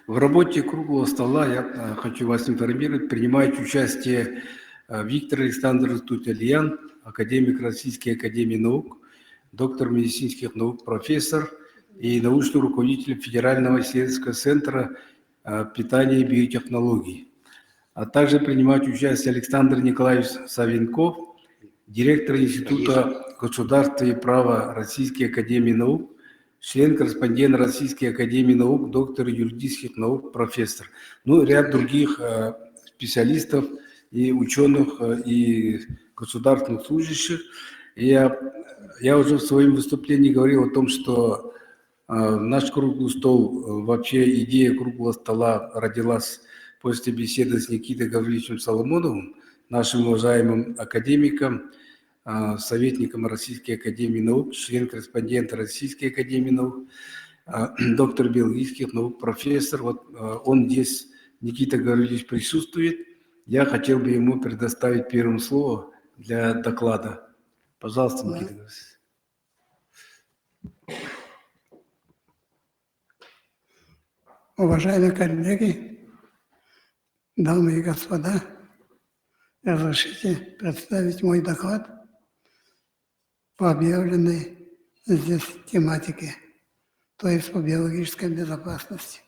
В работе круглого стола я хочу вас информировать, принимает участие Виктор Александрович Тутельян, академик Российской академии наук, доктор медицинских наук, профессор и научный руководитель Федерального исследовательского центра питания и биотехнологий. А также принимает участие Александр Николаевич Савенков, директор Института государства и права Российской академии наук, член-корреспондент Российской академии наук, доктор юридических наук, профессор. Ну, ряд других специалистов и ученых, и государственных служащих. Я уже в своем выступлении говорил о том, что наш круглый стол, вообще идея круглого стола родилась после беседы с Никитой Гавриловичем Соломоновым, нашим уважаемым академиком, советником Российской академии наук, член-корреспондент Российской академии наук, доктор биологических наук, профессор. Вот он здесь, Никита Гаврилович, присутствует. Я хотел бы ему предоставить первым слово для доклада. Пожалуйста, Никита Гаврилович. Уважаемые коллеги, дамы и господа, разрешите представить мой доклад по объявленной здесь тематике, то есть по биологической безопасности.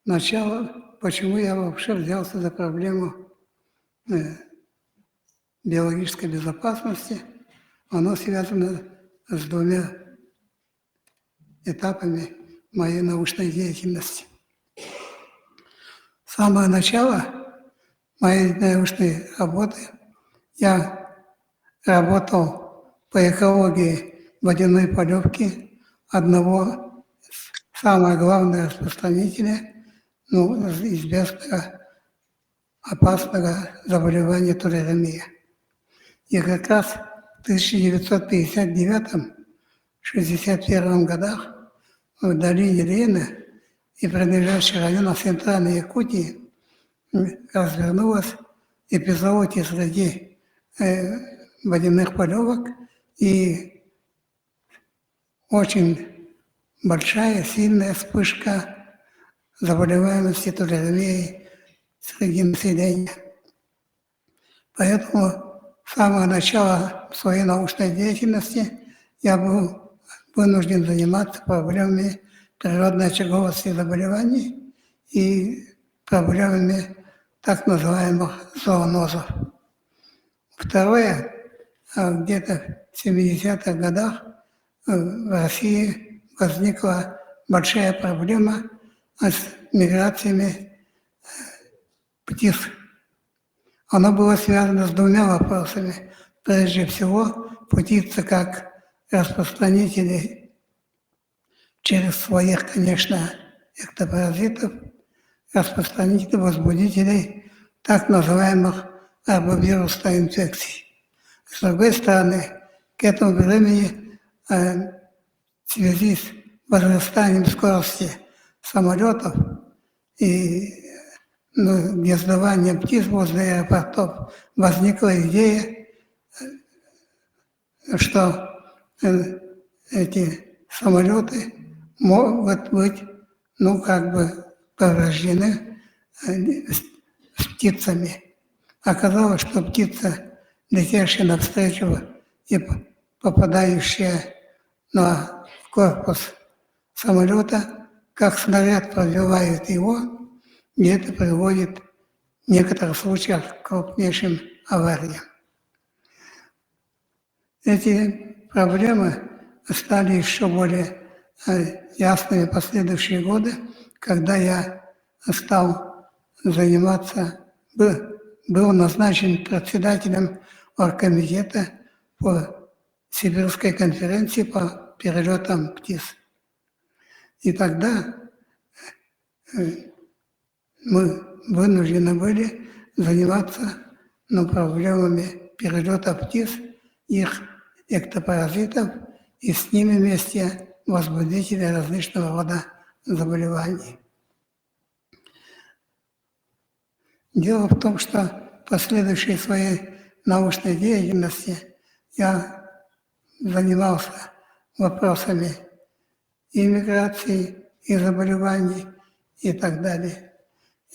Начало, почему я вообще взялся за проблему биологической безопасности, оно связано с двумя этапами моей научной деятельности. С самого начала моей научной работы я работал по экологии водяной полевки одного самого главного распространителя известного опасного заболевания тулеремия. И как раз в 1959-61 годах в долине Лена и прилежащих районах Центральной Якутии развернулась эпизоотия среди водяных полевок и очень большая, сильная вспышка заболеваемости тулеремией среди населения. Поэтому с самого начала своей научной деятельности я был вынужден заниматься проблемами природной очаговости заболеваний и проблемами так называемых зоонозов. Второе, где-то в 70-х годах в России возникла большая проблема с миграциями птиц. Она была связана с двумя вопросами. Прежде всего, птицы как распространители через своих, конечно, эктопаразитов, распространители возбудителей так называемых арбовирусных инфекций. С другой стороны, к этому времени в связи с возрастанием скорости самолетов и гнездованием птиц возле аэропортов возникла идея, что эти самолеты могут быть, повреждены с птицами. Оказалось, что птица, летящая навстречу и попадающая на корпус самолета, как снаряд пробивает его, и это приводит в некоторых случаях к крупнейшим авариям. Эти проблемы стали еще более ясными в последующие годы, когда я стал заниматься, был назначен председателем оргкомитета по Сибирской конференции по перелетам птиц. И тогда мы вынуждены были заниматься проблемами перелета птиц, их эктопаразитов и с ними вместе возбудителей различного рода заболеваний. Дело в том, что в последующей своей научной деятельности я занимался вопросами и миграции, и заболеваний и так далее.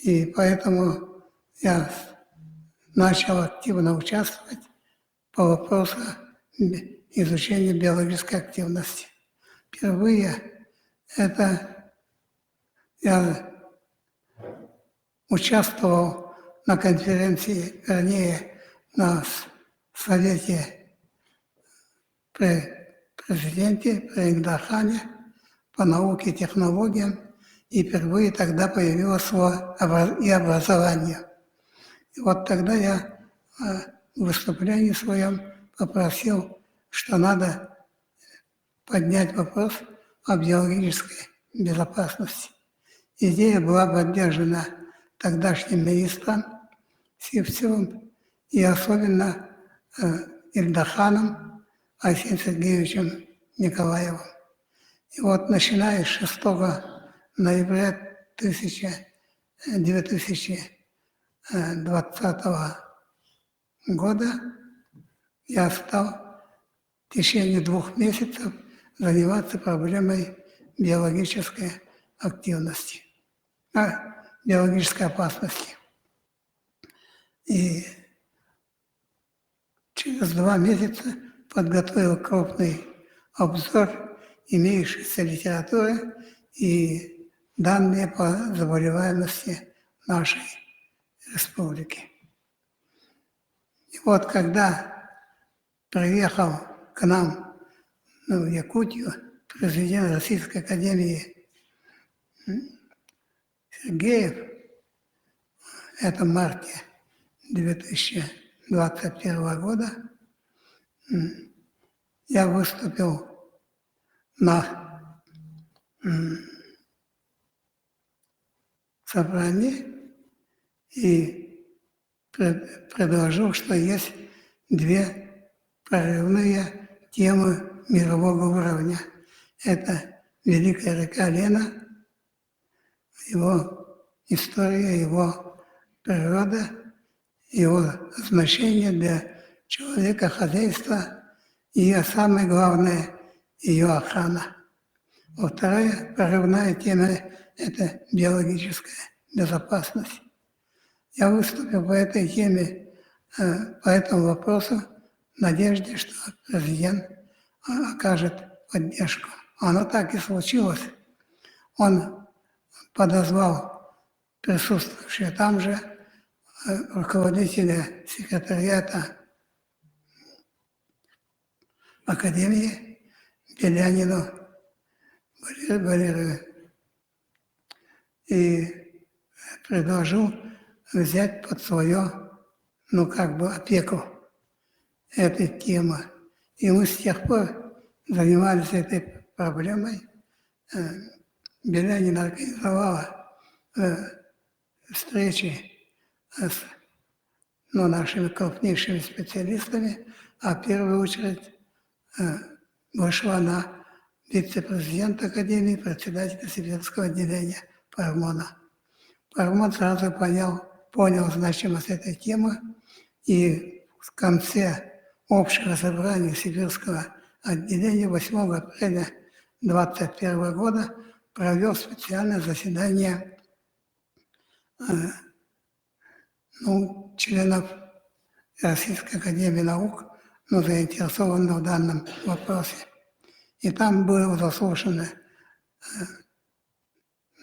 И поэтому я начал активно участвовать по вопросу изучения биологической активности. Впервые я участвовал на конференции, вернее, на совете при президенте, при Индахане по науке и технологиям, и впервые тогда появилось слово и образование. И вот тогда я в выступлении своем попросил, что надо поднять вопрос о биологической безопасности. Идея была поддержана тогдашним министром Сивцевым и особенно Ильдаханом Алексеем Сергеевичем Николаевым. И вот начиная с 6 ноября 2020 года я стал в течение 2 месяцев заниматься проблемой биологической активности, биологической опасности. И через 2 месяца подготовил крупный обзор имеющейся литературы и данные по заболеваемости нашей республики. И вот когда приехал к нам в Якутию президент Российской академии Сергеев, это в марте 2021 года, я выступил на собрании и предложил, что есть 2 прорывные темы мирового уровня. Это Великая река Лена, его история, его природа, его значение для человека, хозяйства и, самое главное, ее охрана. Вторая прорывная тема – это биологическая безопасность. Я выступил по этой теме, по этому вопросу, в надежде, что президент окажет поддержку. Оно так и случилось. Он подозвал присутствующие там же руководителя секретариата Академии Белянину Валерию и предложил взять под свое, опеку этой темы. И мы с тех пор занимались этой проблемой. Белянин организовала встречи с нашими крупнейшими специалистами, а в первую очередь вышла на вице-президента Академии, председателя сибирского отделения Пармона. Пармон сразу понял значимость этой темы, и в конце общего собрания сибирского отделения 8 апреля 2021 года провел специальное заседание членов Российской академии наук, заинтересованных в данном вопросе. И там был заслушан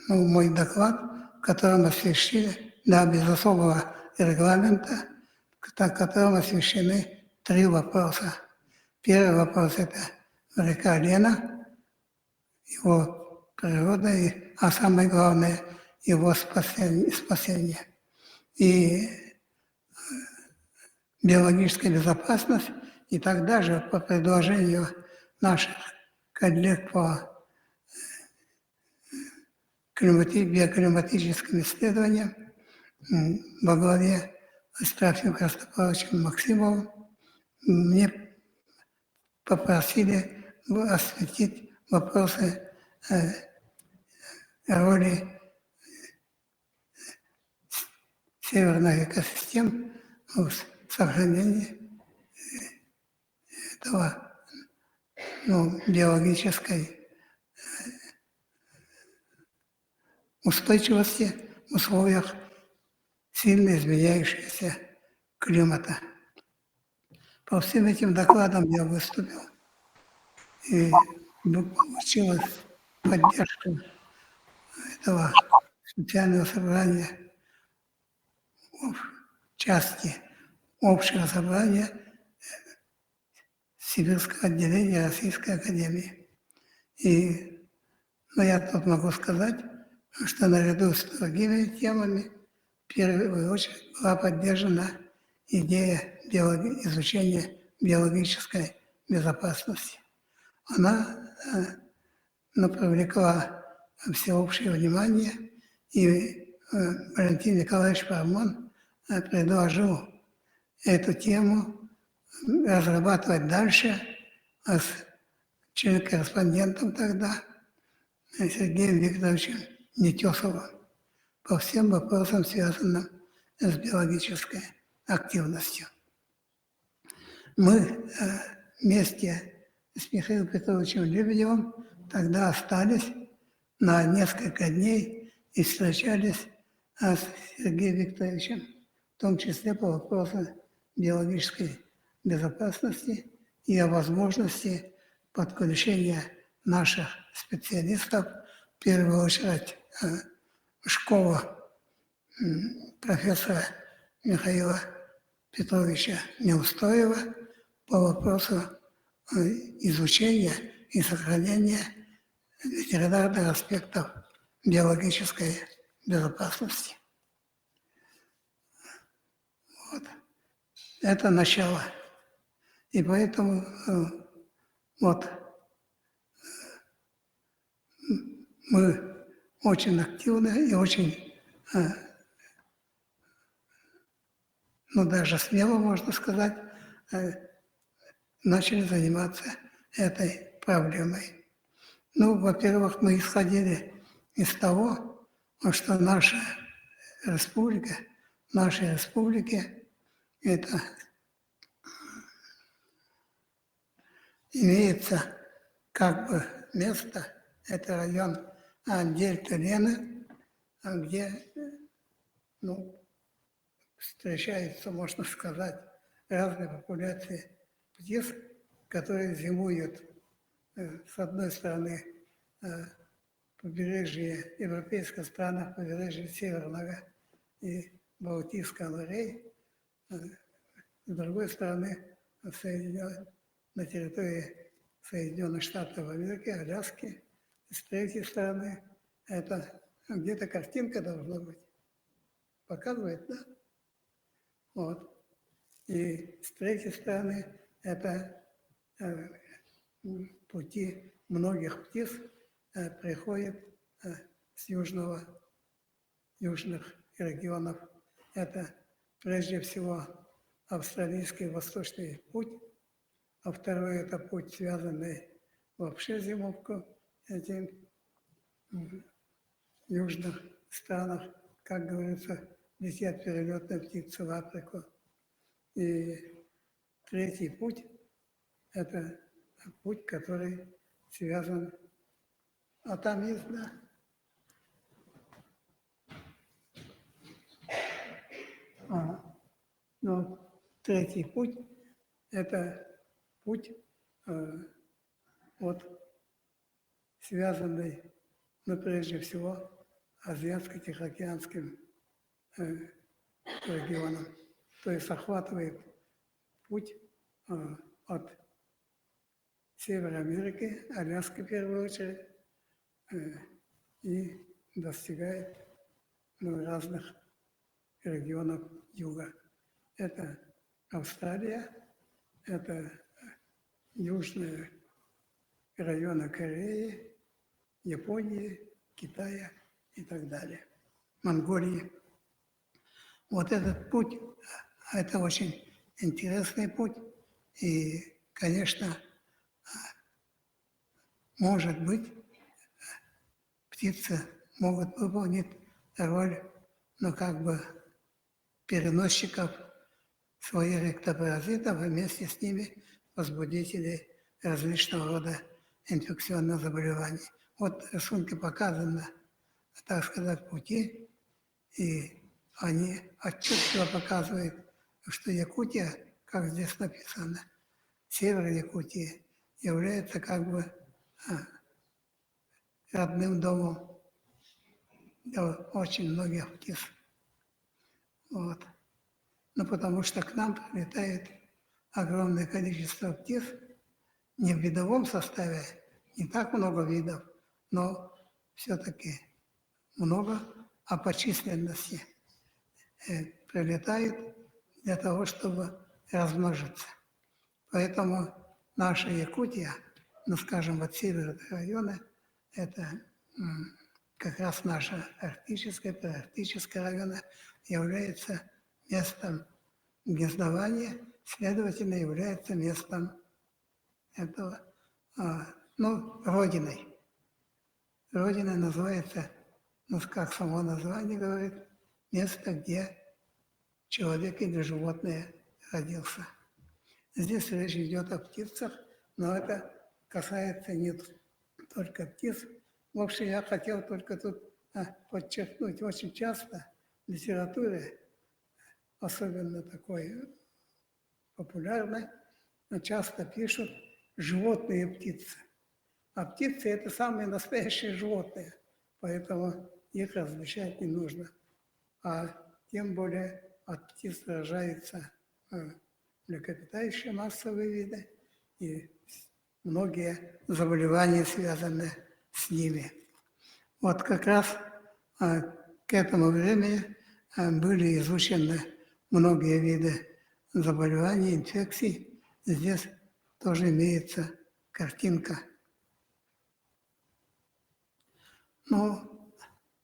мой доклад, в котором освещены, без особого регламента, в котором освещены 3 вопроса. Первый вопрос – это река Лена, его природа, а самое главное – его спасение. И биологическая безопасность, и тогда же по предложению наших коллег по биоклиматическим исследованиям во главе с Трофимом Христофоровичем Максимовым мне попросили осветить вопросы роли северных экосистем в сохранении этого биологической устойчивости в условиях сильно изменяющегося климата. По всем этим докладам я выступил, и получилась поддержка этого специального собрания части общего собрания Сибирского отделения Российской Академии. И я тут могу сказать, что наряду с другими темами в первую очередь была поддержана идея изучения биологической безопасности. Она привлекла всеобщее внимание, и Валентин Николаевич Пармон предложил эту тему разрабатывать дальше с член-корреспондентом тогда Сергеем Викторовичем Нетесовым по всем вопросам, связанным с биологической активностью. Мы вместе с Михаилом Петровичем Лебедевым тогда остались на несколько дней и встречались с Сергеем Викторовичем, в том числе по вопросам биологической безопасности и о возможности подключения наших специалистов, в первую очередь школа профессора Михаила Петровича Неустоева по вопросу изучения и сохранения ветеринарных аспектов биологической безопасности. Вот. Это начало. И поэтому мы очень активно и очень, даже смело, можно сказать, начали заниматься этой проблемой. Во-первых, мы исходили из того, что нашей республике это имеется как бы место, это район Андель-Тулена, где встречаются, можно сказать, разные популяции птиц, которые зимуют с одной стороны побережье европейских странах, побережье Северного и Балтийского морей, с другой стороны на территории Соединенных Штатов Америки, Аляски, с третьей стороны это где-то картинка должна быть. Показывает, да? Вот. И с третьей стороны это пути многих птиц приходят с южных регионов. Это прежде всего австралийский восточный путь, а второй это путь, связанный вообще зимовку этим южных странах, как говорится, летят перелетные птицы в Африку. И третий путь – это путь, который связан, а там есть, да? Третий путь – это путь, связанный, прежде всего, Азиатско-Тихоокеанским регионом. То есть охватывает путь от Северной Америки, Аляски в первую очередь, и достигает разных регионов юга. Это Австралия, это южные районы Кореи, Японии, Китая и так далее, Монголии. Вот этот путь, это очень интересный путь, и, конечно, может быть, птицы могут выполнить роль, переносчиков своих эктопаразитов, и вместе с ними возбудителей различного рода инфекционных заболеваний. Вот в рисунке показано так сказать, пути, и они отчетливо показывают, что Якутия, как здесь написано, север Якутии, является как бы родным домом для очень многих птиц. Вот. Ну, потому что к нам прилетает огромное количество птиц, не в видовом составе, не так много видов, но все-таки много, а по численности прилетает для того, чтобы размножиться. Поэтому наша Якутия, ну, скажем, вот северные районы, это как раз наша арктическая района является местом гнездования, следовательно, является местом этого, родиной. Родина называется, ну, как само название говорит, место, где человек или животное родился. Здесь речь идет о птицах, но это касается не только птиц. В общем, я хотел только тут подчеркнуть, очень часто в литературе, особенно такой популярной, часто пишут животные и птицы. А птицы – это самые настоящие животные, поэтому их различать не нужно. А тем более от птиц рождаются млекопитающие массовые виды и многие заболевания, связанные с ними. Вот как раз к этому времени были изучены многие виды заболеваний, инфекций. Здесь тоже имеется картинка. Но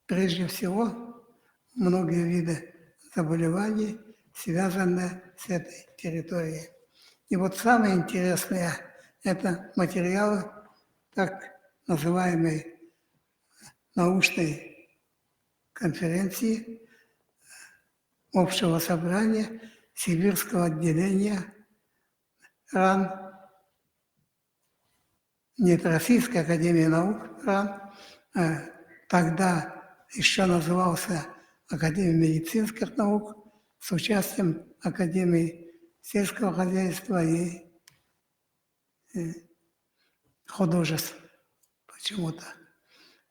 прежде всего многие виды заболеваний связаны с этой территорией. И вот самое интересное – это материалы так называемой научной конференции Общего собрания Сибирского отделения РАН, нет, Российской академии наук РАН, тогда еще назывался Академия медицинских наук, с участием Академии сельского хозяйства и художеств почему-то.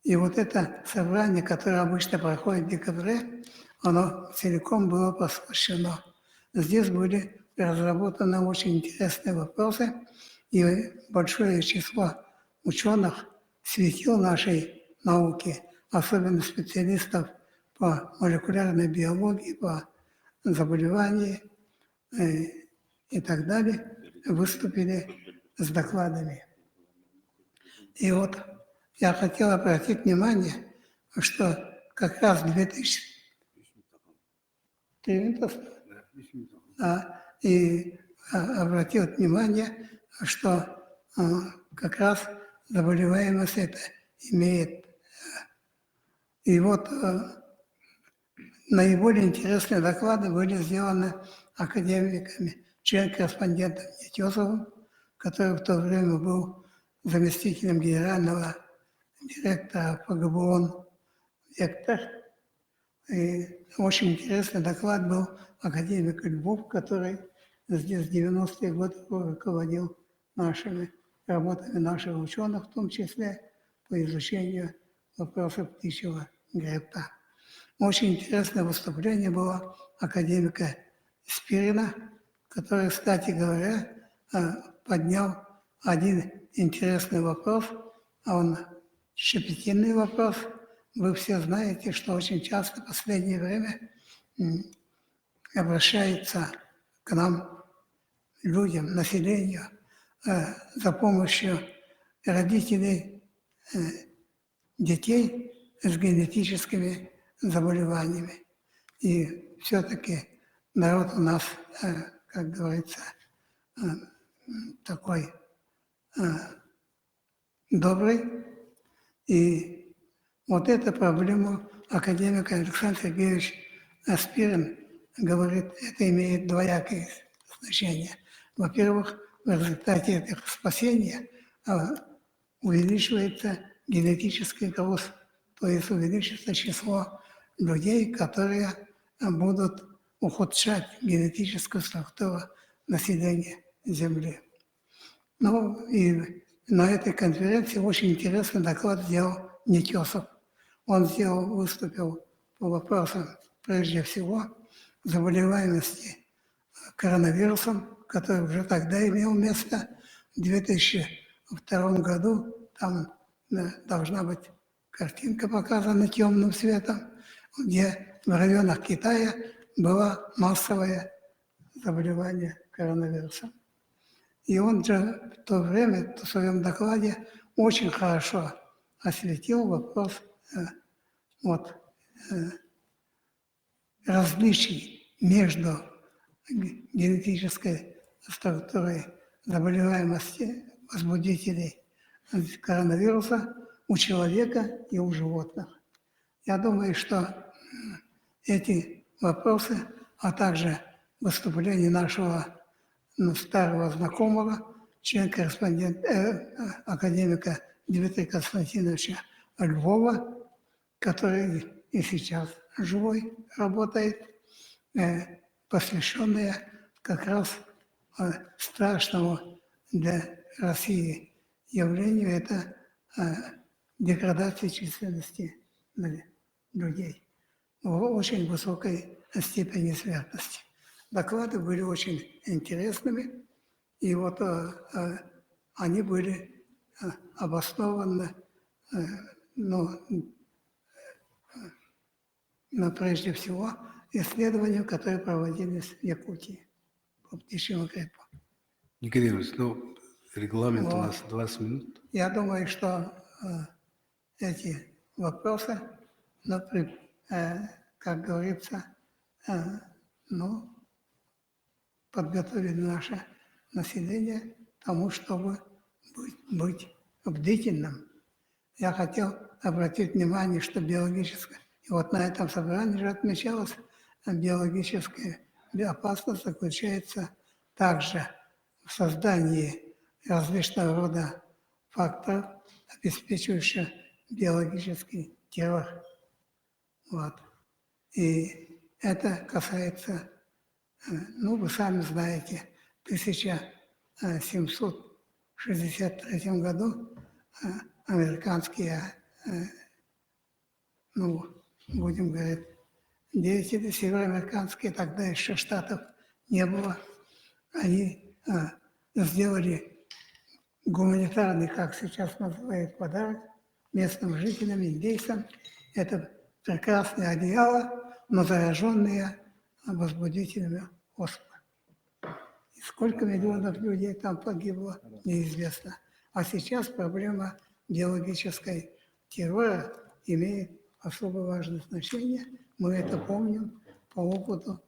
И вот это собрание, которое обычно проходит в декабре, оно целиком было посвящено. Здесь были разработаны очень интересные вопросы, и большое число ученых, светил нашей науки, особенно специалистов по молекулярной биологии, по заболеваниям и так далее, выступили с докладами. И вот я хотел обратить внимание, что как раз в 2000... И обратил внимание, что как раз заболеваемость это имеет. И вот наиболее интересные доклады были сделаны академиками, член-корреспондентом Нетесовым, который в то время был заместителем генерального директора ПГБОН «Вектор». И очень интересный доклад был академик Львов, который здесь в 90-е годы руководил нашими работами наших ученых, в том числе по изучению вопросов птичьего гриппа. Очень интересное выступление было академика Спирина, который, кстати говоря, поднял один интересный вопрос, а он щепетильный вопрос. Вы все знаете, что очень часто в последнее время обращаются к нам, людям, населению, за помощью родителей детей с генетическими заболеваниями. И все-таки народ у нас, как говорится, такой добрый. И вот эту проблему академик Александр Сергеевич Спирин говорит, это имеет двоякое значение. Во-первых, в результате этих спасений увеличивается генетический груз, то есть увеличится число людей, которые будут ухудшать генетическую структуру населения Земли. Ну и на этой конференции очень интересный доклад сделал Нетесов. Он выступил по вопросам, прежде всего, заболеваемости коронавирусом, который уже тогда имел место. В 2002 году там должна быть картинка показана темным цветом, где в районах Китая было массовое заболевание коронавирусом. И он же в то время в своем докладе очень хорошо осветил вопрос различий между генетической структурой заболеваемости возбудителей коронавируса у человека и у животных. Я думаю, что эти вопросы, а также выступление нашего старого знакомого, член-корреспондента академика Дмитрия Константиновича Львова, который и сейчас живой работает, посвященные как раз страшному для России явлению, это деградация численности людей в очень высокой степени смертности. Доклады были очень интересными, и вот они были обоснованы, но прежде всего исследования, которые проводились в Якутии по птичьему гриппу. Николай Иванович, ну, регламент у Вот. нас 20 минут. Я думаю, что эти вопросы, как говорится, подготовили наше население к тому, чтобы быть бдительным. Я хотел обратить внимание, что биологическое, и вот на этом собрании же отмечалось, биологическая опасность заключается также в создании различного рода факторов, обеспечивающих биологический террор. Вот. И это касается, вы сами знаете, в 1763 году американские, будем говорить, деятели североамериканские, тогда еще штатов не было, они сделали гуманитарный, как сейчас называют, подарок местным жителям, индейцам. Это прекрасное одеяло, но зараженные возбудителями оспы. И сколько миллионов людей там погибло, неизвестно. А сейчас проблема биологической террора имеет особо важное значение. Мы это помним по опыту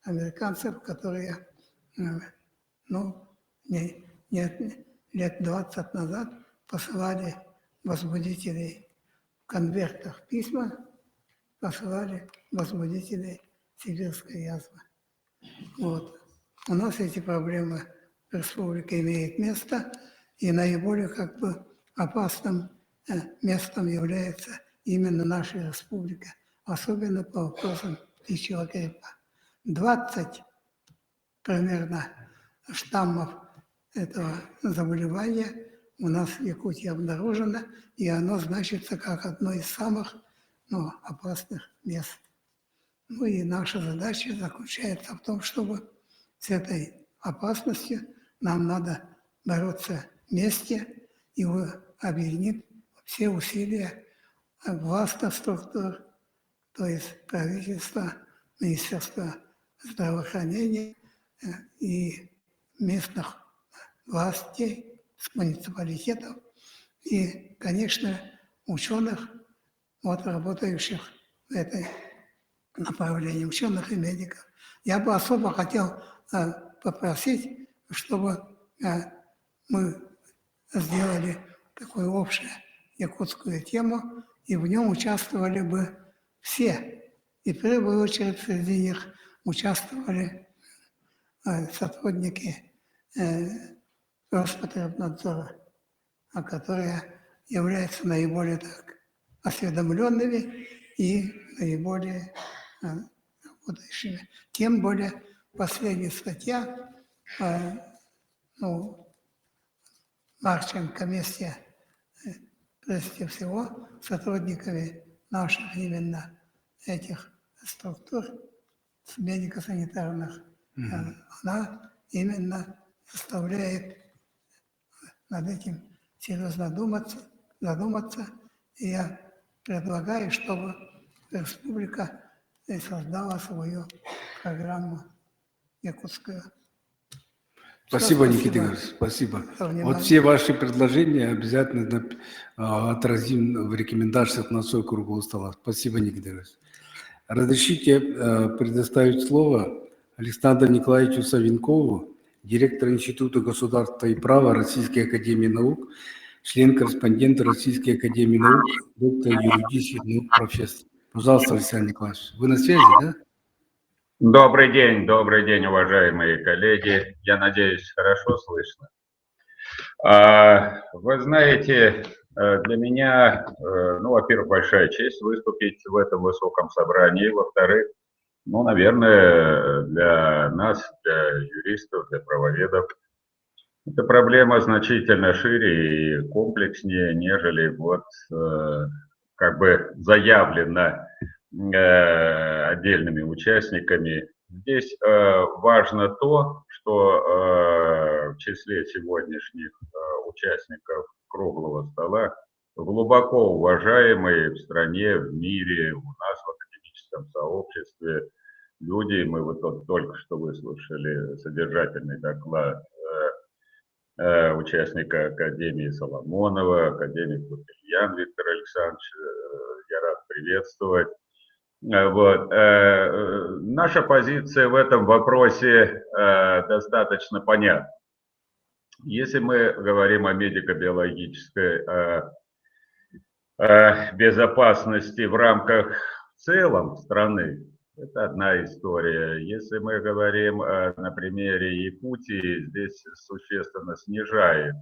американцев, которые лет 20 назад посылали возбудителей в конвертах письма, посылали возбудителей сибирской язвы. Вот. У нас эти проблемы в республике имеют место, и наиболее опасным местом является именно наша республика, особенно по вопросам птичьего гриппа. 20 примерно штаммов этого заболевания у нас в Якутии обнаружено, и оно значится как одно из самых опасных мест. И наша задача заключается в том, чтобы с этой опасностью нам надо бороться вместе и объединить все усилия властных структур, то есть правительства, Министерства здравоохранения и местных властей, муниципалитетов и, конечно, ученых, работающих в этой направлении, ученых и медиков. Я бы особо хотел попросить, чтобы мы сделали такую общую якутскую тему, и в нем участвовали бы все. И в первую очередь среди них участвовали сотрудники Роспотребнадзора, которые являются наиболее осведомленными и наиболее работающими. Тем более последняя статья, Марченко вместе, прежде всего, сотрудниками наших именно этих структур медико-санитарных, она именно заставляет над этим серьезно задуматься. И я предлагаю, чтобы республика создала свою программу якутскую. Спасибо, Никита Игоревич, спасибо. Вот все ваши предложения обязательно отразим в рекомендациях на свой круглого стола. Спасибо, Никита Игоревич. Разрешите предоставить слово Александру Николаевичу Савенкову, директор Института государства и права Российской академии наук, член-корреспондент Российской академии наук, доктор юридических наук, профессор. Пожалуйста, Александр Николаевич, вы на связи, да? Добрый день, уважаемые коллеги. Я надеюсь, хорошо слышно. Вы знаете, для меня, во-первых, большая честь выступить в этом высоком собрании. Во-вторых, наверное, для нас, для юристов, для правоведов, эта проблема значительно шире и комплекснее, нежели заявлено отдельными участниками. Здесь важно то, что в числе сегодняшних участников круглого стола глубоко уважаемые в стране, в мире, у нас в академическом сообществе люди. Мы только что выслушали содержательный доклад участника Академии Соломонова, академик Тутельян Виктор Александрович. Я рад приветствовать. Наша позиция в этом вопросе достаточно понятна. Если мы говорим о медико-биологической безопасности в рамках в целом страны, это одна история. Если мы говорим на примере Якутии, здесь существенно снижает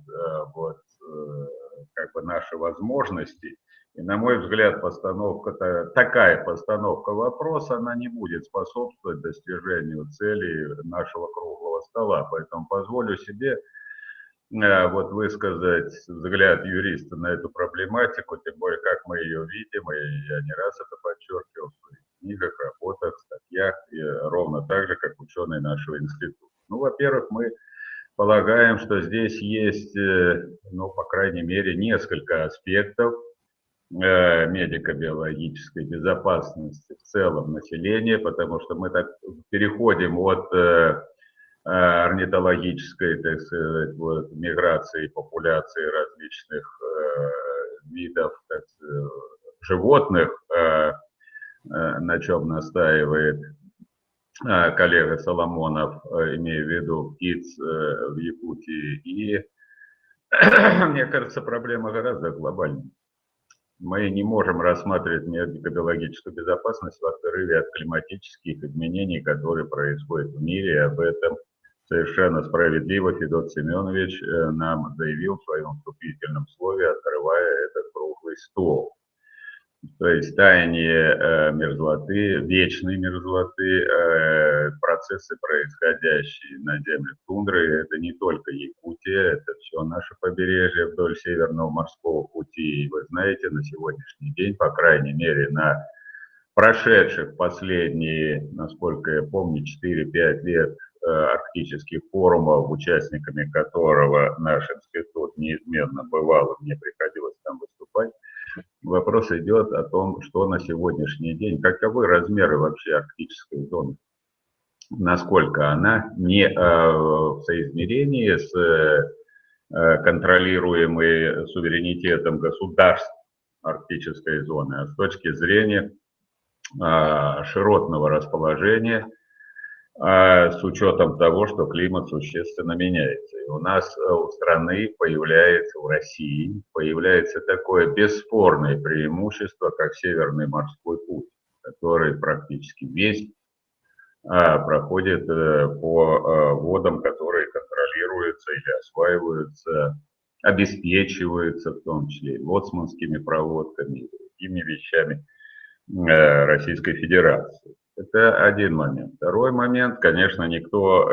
наши возможности. И, на мой взгляд, такая постановка вопроса, она не будет способствовать достижению целей нашего круглого стола. Поэтому позволю себе высказать взгляд юриста на эту проблематику, тем более, как мы ее видим, и я не раз это подчеркивал в своих книгах, работах, статьях, и ровно так же, как ученые нашего института. Во-первых, мы полагаем, что здесь есть, по крайней мере, несколько аспектов медико-биологической безопасности в целом населения, потому что мы так переходим от орнитологической, так сказать, миграции, популяции различных видов животных, на чем настаивает коллега Соломонов, имея в виду птиц в Якутии. И мне кажется, проблема гораздо глобальнее. Мы не можем рассматривать медико-биологическую безопасность в отрыве от климатических изменений, которые происходят в мире. И об этом совершенно справедливо Федот Семенович нам заявил в своем вступительном слове, открывая этот круглый стол. То есть таяние мерзлоты, вечной мерзлоты, процессы, происходящие на землях тундры, это не только Якутия, это все наше побережье вдоль Северного морского пути. И вы знаете, на сегодняшний день, по крайней мере, на прошедших последние, насколько я помню, 4-5 лет арктических форумов, участниками которого наш институт неизменно бывал, и мне приходилось там выступать, вопрос идет о том, что на сегодняшний день, каковы размеры вообще арктической зоны, насколько она не в соизмерении с контролируемой суверенитетом государств арктической зоны, а с точки зрения широтного расположения, с учетом того, что климат существенно меняется. И у нас, у страны появляется, у России появляется такое бесспорное преимущество, как Северный морской путь, который практически весь проходит по водам, которые контролируются или осваиваются, обеспечиваются, в том числе и лоцманскими проводками, и другими вещами Российской Федерации. Это один момент. Второй момент, конечно, никто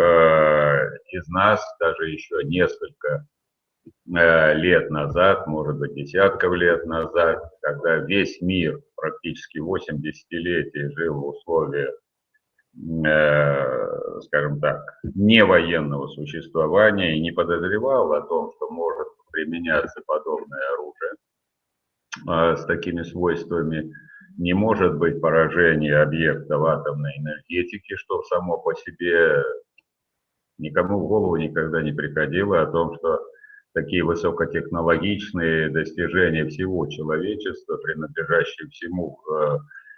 из нас даже еще несколько лет назад, может быть, десятков лет назад, когда весь мир практически 8 десятилетий жил в условиях, скажем так, не военного существования и не подозревал о том, что может применяться подобное оружие с такими свойствами, не может быть поражения объектов атомной энергетики, что само по себе никому в голову никогда не приходило о том, что такие высокотехнологичные достижения всего человечества, принадлежащие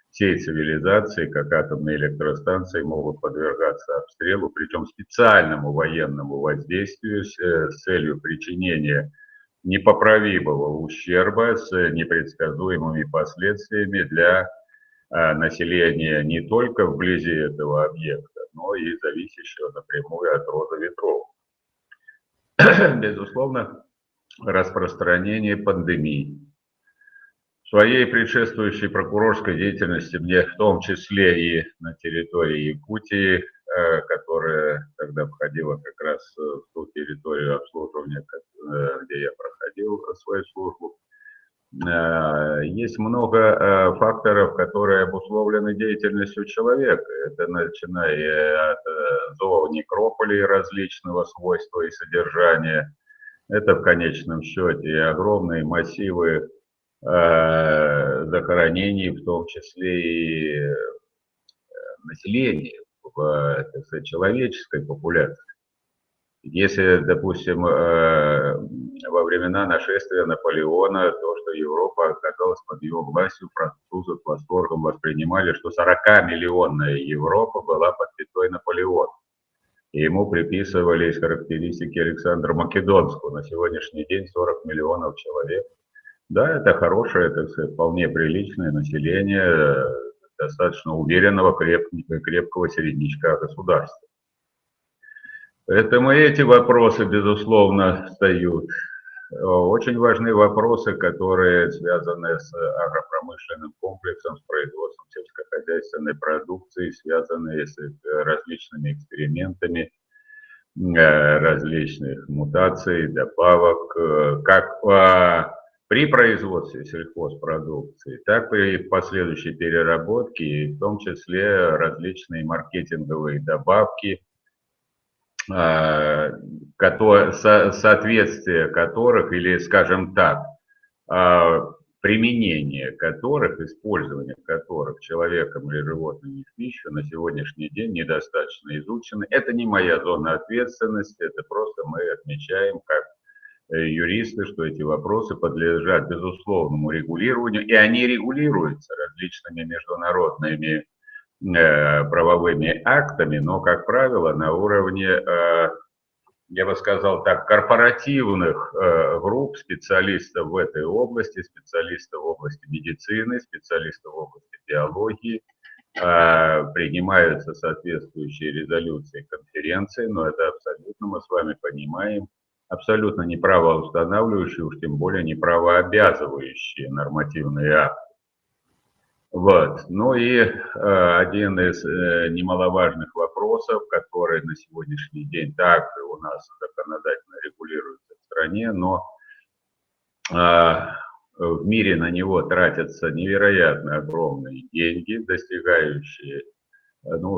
всей цивилизации, как атомные электростанции, могут подвергаться обстрелу, причем специальному военному воздействию с целью причинения непоправимого ущерба с непредсказуемыми последствиями для населения не только вблизи этого объекта, но и зависящего напрямую от рода ветров. Безусловно, распространение пандемий. В своей предшествующей прокурорской деятельности мне в том числе и на территории Якутии, которая тогда входила как раз в ту территорию обслуживания, где я проходил свою службу, есть много факторов, которые обусловлены деятельностью человека. Это начиная от зоонекрополей различного свойства и содержания. Это в конечном счете огромные массивы захоронений, в том числе и населения, так сказать, человеческой популяции. Если, допустим, во времена нашествия Наполеона, то, что Европа оказалась под его властью, французы с восторгом воспринимали, что 40-миллионная Европа была под пятой Наполеона. И ему приписывались характеристики Александра Македонского. На сегодняшний день 40 миллионов человек. Да, это хорошее, так сказать, вполне приличное население, достаточно уверенного, крепкого середнячка государства. Поэтому эти вопросы, безусловно, встают. Очень важны вопросы, которые связаны с агропромышленным комплексом, с производством сельскохозяйственной продукции, связанные с различными экспериментами, различных мутаций, добавок, как при производстве сельхозпродукции, так и в последующей переработке, и в том числе различные маркетинговые добавки, соответствие которых, или, скажем так, применение которых, использование которых человеком или животными в пищу на сегодняшний день недостаточно изучены. Это не моя зона ответственности, это просто мы отмечаем как юристы, что эти вопросы подлежат безусловному регулированию, и они регулируются различными международными правовыми актами, но, как правило, на уровне, я бы сказал так, корпоративных групп специалистов в этой области, специалистов в области медицины, специалистов в области биологии, принимаются соответствующие резолюции конференции, но это абсолютно, мы с вами понимаем, абсолютно не правоустанавливающие, уж тем более не правообязывающие нормативные акты. Вот. Ну и один из немаловажных вопросов, который на сегодняшний день также у нас законодательно регулируется в стране, но в мире на него тратятся невероятно огромные деньги, достигающие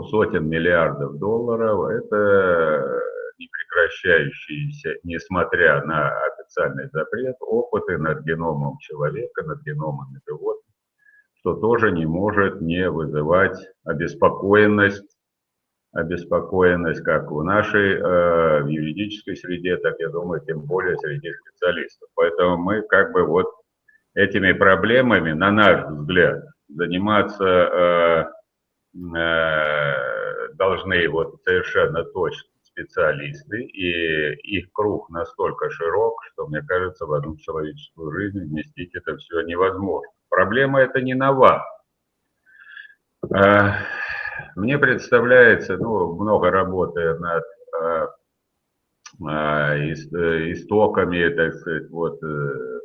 сотен миллиардов долларов. Это непрекращающиеся, несмотря на официальный запрет, опыты над геномом человека, над геномами животных, что тоже не может не вызывать обеспокоенность как в нашей в юридической среде, так, я думаю, тем более среди специалистов. Поэтому мы как бы вот этими проблемами, на наш взгляд, заниматься должны вот совершенно точно специалисты, и их круг настолько широк, что, мне кажется, в одну человеческую жизнь вместить это все невозможно. Проблема эта не нова. Мне представляется, много работы над истоками, так сказать,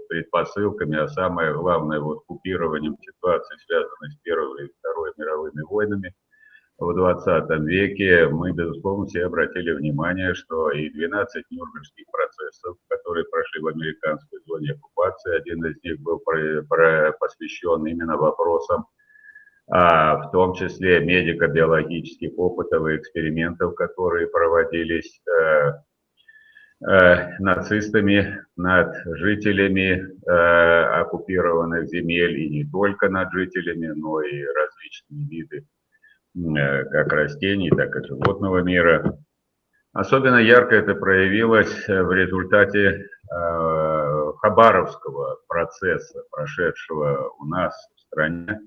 предпосылками, а самое главное, вот купированием ситуации, связанной с Первой и Второй мировыми войнами в 20 веке, мы, безусловно, все обратили внимание, что и 12 Нюрнбергских процессов, которые прошли в американской зоне оккупации, один из них был посвящен именно вопросам, в том числе медико-биологических опытов и экспериментов, которые проводились нацистами над жителями оккупированных земель, и не только над жителями, но и различные виды как растений, так и животного мира. Особенно ярко это проявилось в результате Хабаровского процесса, прошедшего у нас в стране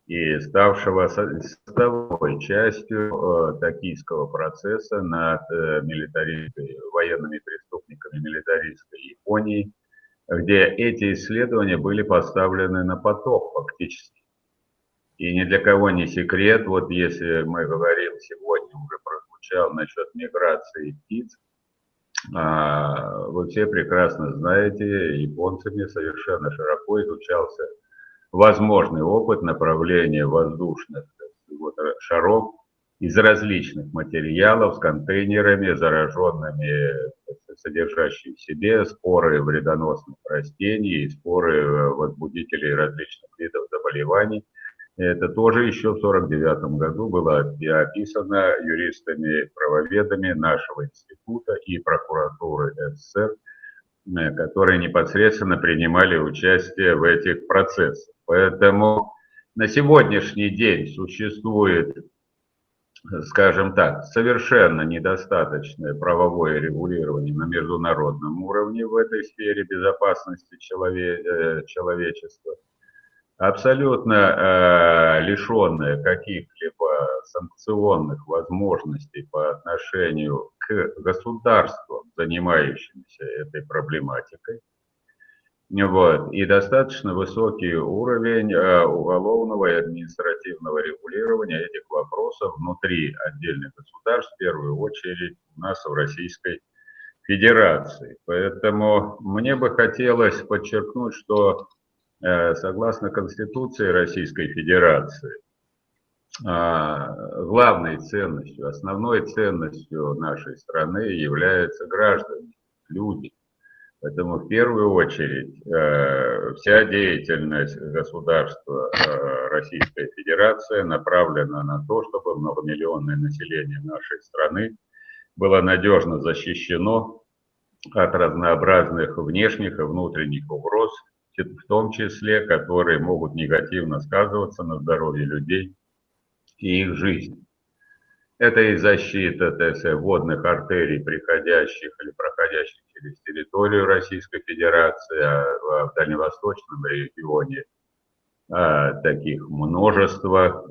и ставшего составной частью токийского процесса над военными преступниками милитаристской Японии, где эти исследования были поставлены на поток фактически. И ни для кого не секрет, вот если мы говорим сегодня, уже прозвучал насчет миграции птиц, вы все прекрасно знаете, японцами совершенно широко изучался возможный опыт направления воздушных шаров из различных материалов с контейнерами, зараженными, содержащими в себе споры вредоносных растений и споры возбудителей различных видов заболеваний. Это тоже еще в 1949 году было описано юристами-правоведами нашего института и прокуратуры СССР, которые непосредственно принимали участие в этих процессах. Поэтому на сегодняшний день существует, скажем так, совершенно недостаточное правовое регулирование на международном уровне в этой сфере безопасности человечества, абсолютно лишенное каких-либо санкционных возможностей по отношению к государствам, занимающимся этой проблематикой. Вот. И достаточно высокий уровень уголовного и административного регулирования этих вопросов внутри отдельных государств, в первую очередь у нас в Российской Федерации. Поэтому мне бы хотелось подчеркнуть, что согласно Конституции Российской Федерации, главной ценностью, основной ценностью нашей страны являются граждане, люди. Поэтому в первую очередь вся деятельность государства Российской Федерации направлена на то, чтобы многомиллионное население нашей страны было надежно защищено от разнообразных внешних и внутренних угроз, в том числе, которые могут негативно сказываться на здоровье людей и их жизни. Это и защита водных артерий, приходящих или проходящих через территорию Российской Федерации, а в дальневосточном регионе таких множество,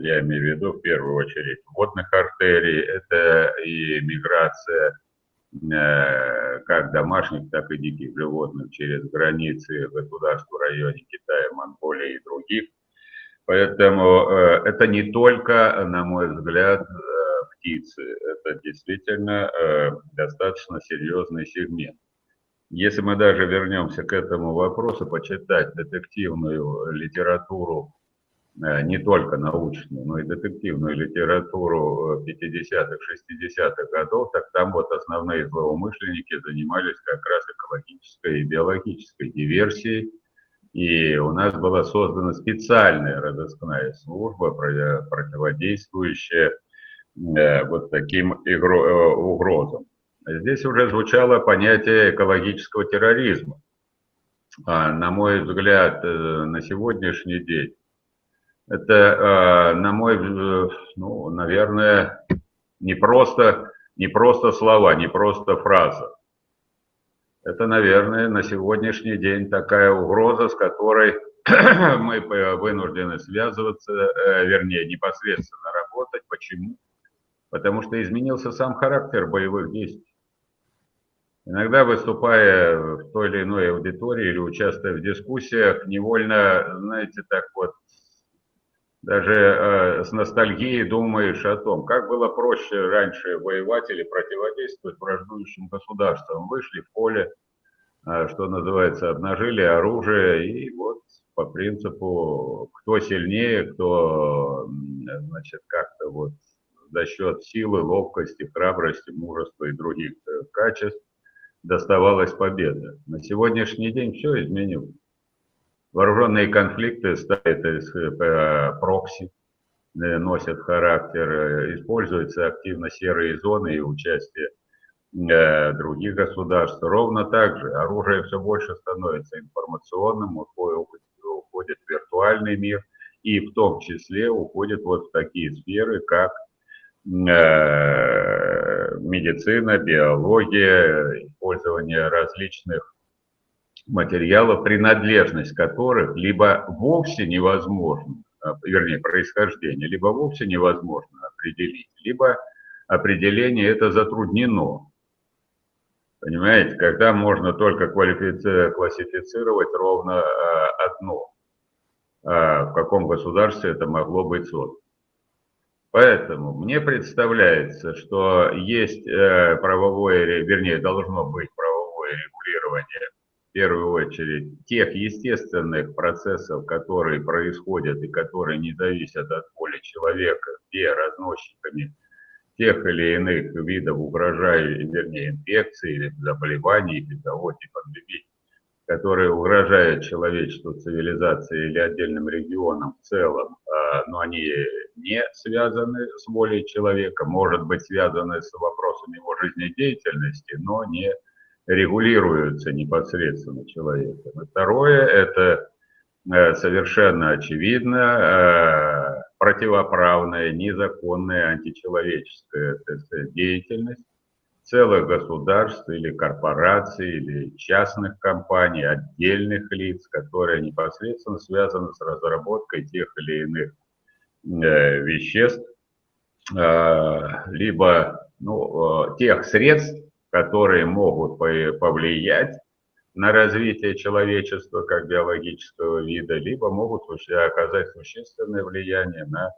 я имею в виду в первую очередь водных артерий, это и миграция как домашних, так и диких животных через границы государств в районе Китая, Монголии и других. Поэтому это не только, на мой взгляд, птицы, это действительно достаточно серьезный сегмент. Если мы даже вернемся к этому вопросу, почитать детективную литературу, не только научную, но и детективную литературу 50-х, 60-х годов, так там вот основные злоумышленники занимались как раз экологической и биологической диверсией. И у нас была создана специальная разыскная служба, противодействующая вот таким угрозам. Здесь уже звучало понятие экологического терроризма. На мой взгляд, на сегодняшний день это, наверное, не просто слова, не просто фраза. Это, наверное, на сегодняшний день такая угроза, с которой мы вынуждены связываться, вернее, непосредственно работать. Почему? Потому что изменился сам характер боевых действий. Иногда, выступая в той или иной аудитории или участвуя в дискуссиях, невольно, знаете, так вот, даже с ностальгией думаешь о том, как было проще раньше воевать или противодействовать враждующим государствам. Вышли в поле, что называется, обнажили оружие, и вот по принципу, кто сильнее, кто, значит, как-то вот за счет силы, ловкости, храбрости, мужества и других качеств доставалась победа. На сегодняшний день все изменилось. Вооруженные конфликты ставят из прокси, носят характер, используются активно серые зоны и участие других государств. Ровно так же оружие все больше становится информационным, уходит в виртуальный мир и в том числе уходит вот в такие сферы, как медицина, биология, использование различных материалов, принадлежность которых либо вовсе невозможно, вернее, происхождение, либо вовсе невозможно определить, либо определение это затруднено. Понимаете, когда можно только классифицировать ровно одно, в каком государстве это могло быть создано. Поэтому мне представляется, что есть правовое, вернее, должно быть правовое регулирование, в первую очередь, тех естественных процессов, которые происходят и которые не зависят от воли человека, где разносчиками тех или иных видов угрожающих, вернее, инфекций или заболеваний, эпидемий, пандемий, которые угрожают человечеству, цивилизации или отдельным регионам в целом, но они не связаны с волей человека, может быть, связаны с вопросами его жизнедеятельности, но не регулируются непосредственно человеком. И второе, это совершенно очевидно противоправная, незаконная, античеловеческая, так сказать, деятельность целых государств или корпораций, или частных компаний, отдельных лиц, которые непосредственно связаны с разработкой тех или иных веществ, либо тех средств, которые могут повлиять на развитие человечества как биологического вида, либо могут оказать существенное влияние на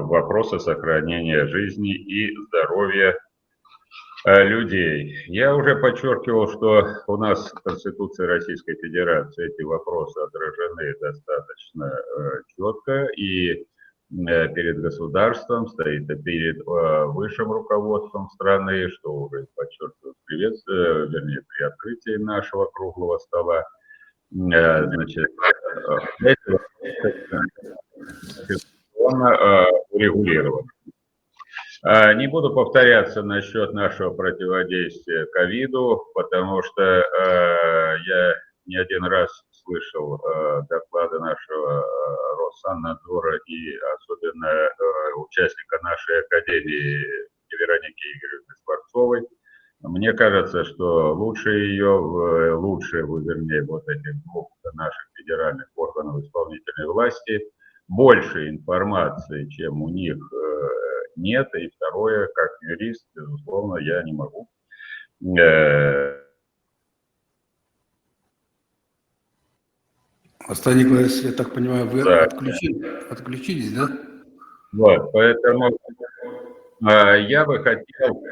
вопросы сохранения жизни и здоровья людей. Я уже подчеркивал, что у нас в Конституции Российской Федерации эти вопросы отражены достаточно четко, и перед государством стоит, перед высшим руководством страны, что уже подчеркиваю при открытии нашего круглого стола, значит, урегулировано. Не буду повторяться насчет нашего противодействия ковиду, потому что я не один раз слышал доклады нашего Россаннадзора и особенно участника нашей академии Вероники Игоревны Скворцовой. Мне кажется, что лучше вот этих двух наших федеральных органов исполнительной власти больше информации, чем у них нет. И второе, как юрист, безусловно, я не могу Остап Николаевич, я так понимаю, вы отключились, да? Вот, поэтому я бы хотел,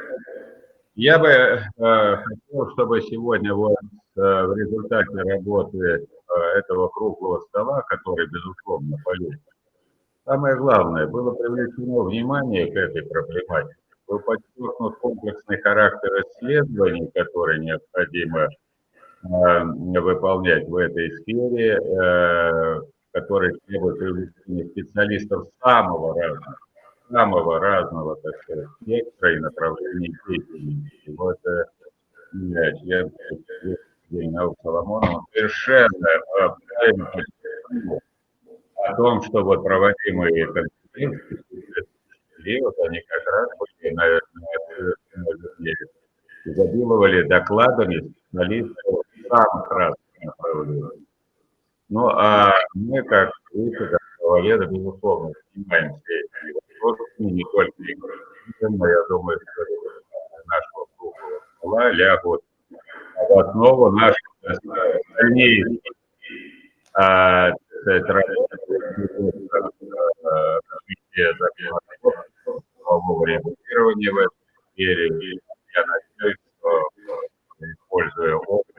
чтобы сегодня вот в результате работы этого круглого стола, который, безусловно, полезен, самое главное, было привлечено внимание к этой проблематике, был подчеркнут комплексный характер исследований, которые необходимо выполнять в этой сфере, которые требуют привлечения специалистов самого разного, так сказать, спектра и направлений деятельности. Вот член наук Соломонов совершенно правильно подчеркнул о том, что вот проводимые конференции период, они как раз были, наверное, изобиловали докладами специалистов самых разных направлений. Ну, а мы, как высшие безусловно, занимаемся этими вопросами, не только но я думаю, что нашего круглого стола лягут в основу наших дальнейших развития правового регулирования в этой сфере. Я надеюсь, что, используя опыт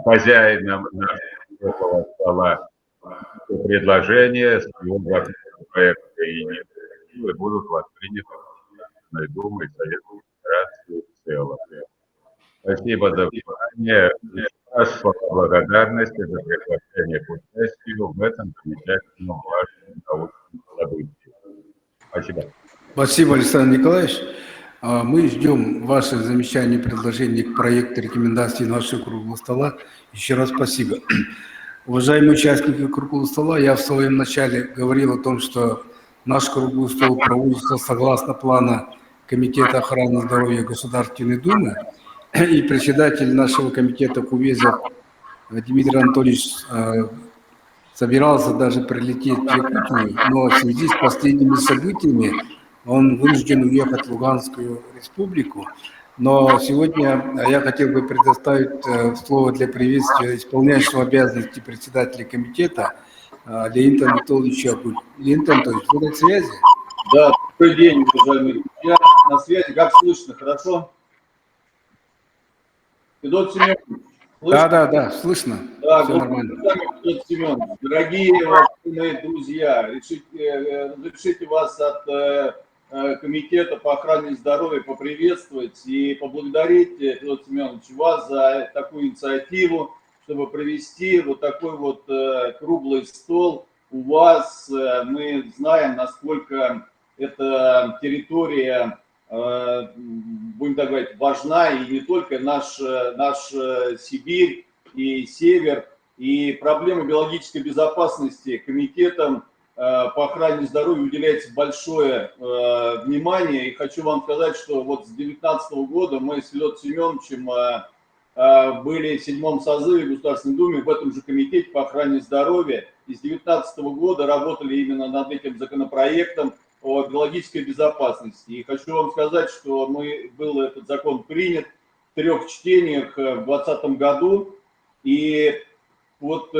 хозяином нашего стола предложения, своего проекта и инициативы будут восприняты Государственной Думой и Советом Федерации в целом. Спасибо за внимание. Еще раз благодарности за приглашение к участию в этом замечательном важном научном событии. Спасибо. Спасибо, Александр Николаевич. Мы ждем ваших замечаний и предложений к проекту рекомендаций нашего круглого стола. Еще раз спасибо. Уважаемые участники круглого стола, я в своем начале говорил о том, что наш круглый стол проводится согласно плана Комитета охраны здоровья Государственной Думы. И председатель нашего комитета Кувезов Дмитрий Анатольевич собирался даже прилететь в Якутию, но в связи с последними событиями он вынужден уехать в Луганскую республику. Но сегодня я хотел бы предоставить слово для приветствия исполняющего обязанности председателя комитета Леонида Анатольевича Агуль. Леонид Анатольевич, вы на связи? Да, добрый день, уважаемые друзья. На связи, как слышно, хорошо? Федот Семенович, слышно? Да, слышно. Да, все нормально. Федот Семенович, дорогие уважаемые друзья, разрешите вас от Комитета по охране здоровья поприветствовать и поблагодарить, Федот Семенович, вас за такую инициативу, чтобы провести вот такой вот круглый стол у вас. Мы знаем, насколько эта территория, будем так говорить, важна, и не только наш Сибирь и Север, и проблемы биологической безопасности комитетом по охране здоровья уделяется большое внимание. И хочу вам сказать, что вот с 2019 года мы с Федотом Семеновичем были в 7-м созыве Государственной Думы в этом же комитете по охране здоровья. И с 2019 года работали именно над этим законопроектом о биологической безопасности. И хочу вам сказать, что был этот закон принят в 3 чтениях в 2020 году. И вот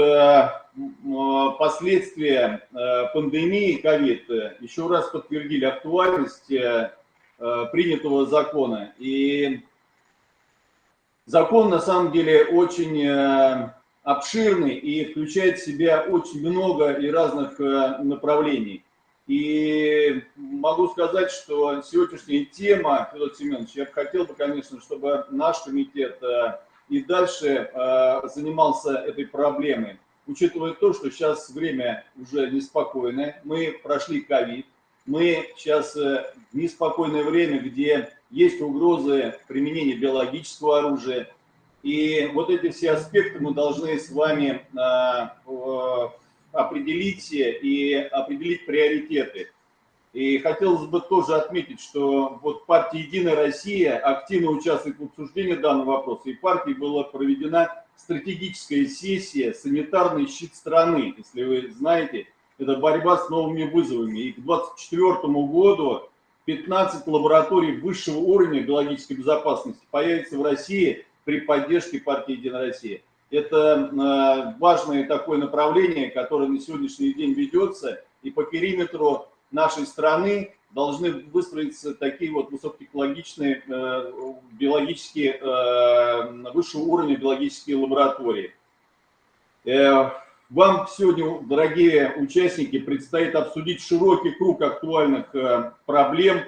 последствия пандемии COVID еще раз подтвердили актуальность принятого закона. И закон на самом деле очень обширный и включает в себя очень много и разных направлений. И могу сказать, что сегодняшняя тема, Федот Семенович, я бы хотел, конечно, чтобы наш комитет и дальше занимался этой проблемой, учитывая то, что сейчас время уже неспокойное, мы прошли ковид, мы сейчас в неспокойное время, где есть угрозы применения биологического оружия, и вот эти все аспекты мы должны с вами определить и определить приоритеты. И хотелось бы тоже отметить, что вот партия «Единая Россия» активно участвует в обсуждении данного вопроса. И партией была проведена стратегическая сессия «Санитарный щит страны». Если вы знаете, это борьба с новыми вызовами. И к 2024 году 15 лабораторий высшего уровня биологической безопасности появится в России при поддержке партии «Единая Россия». Это важное такое направление, которое на сегодняшний день ведется. И по периметру нашей страны должны выстроиться такие вот высокотехнологичные биологические, высшего уровня биологические лаборатории. Вам сегодня, дорогие участники, предстоит обсудить широкий круг актуальных проблем,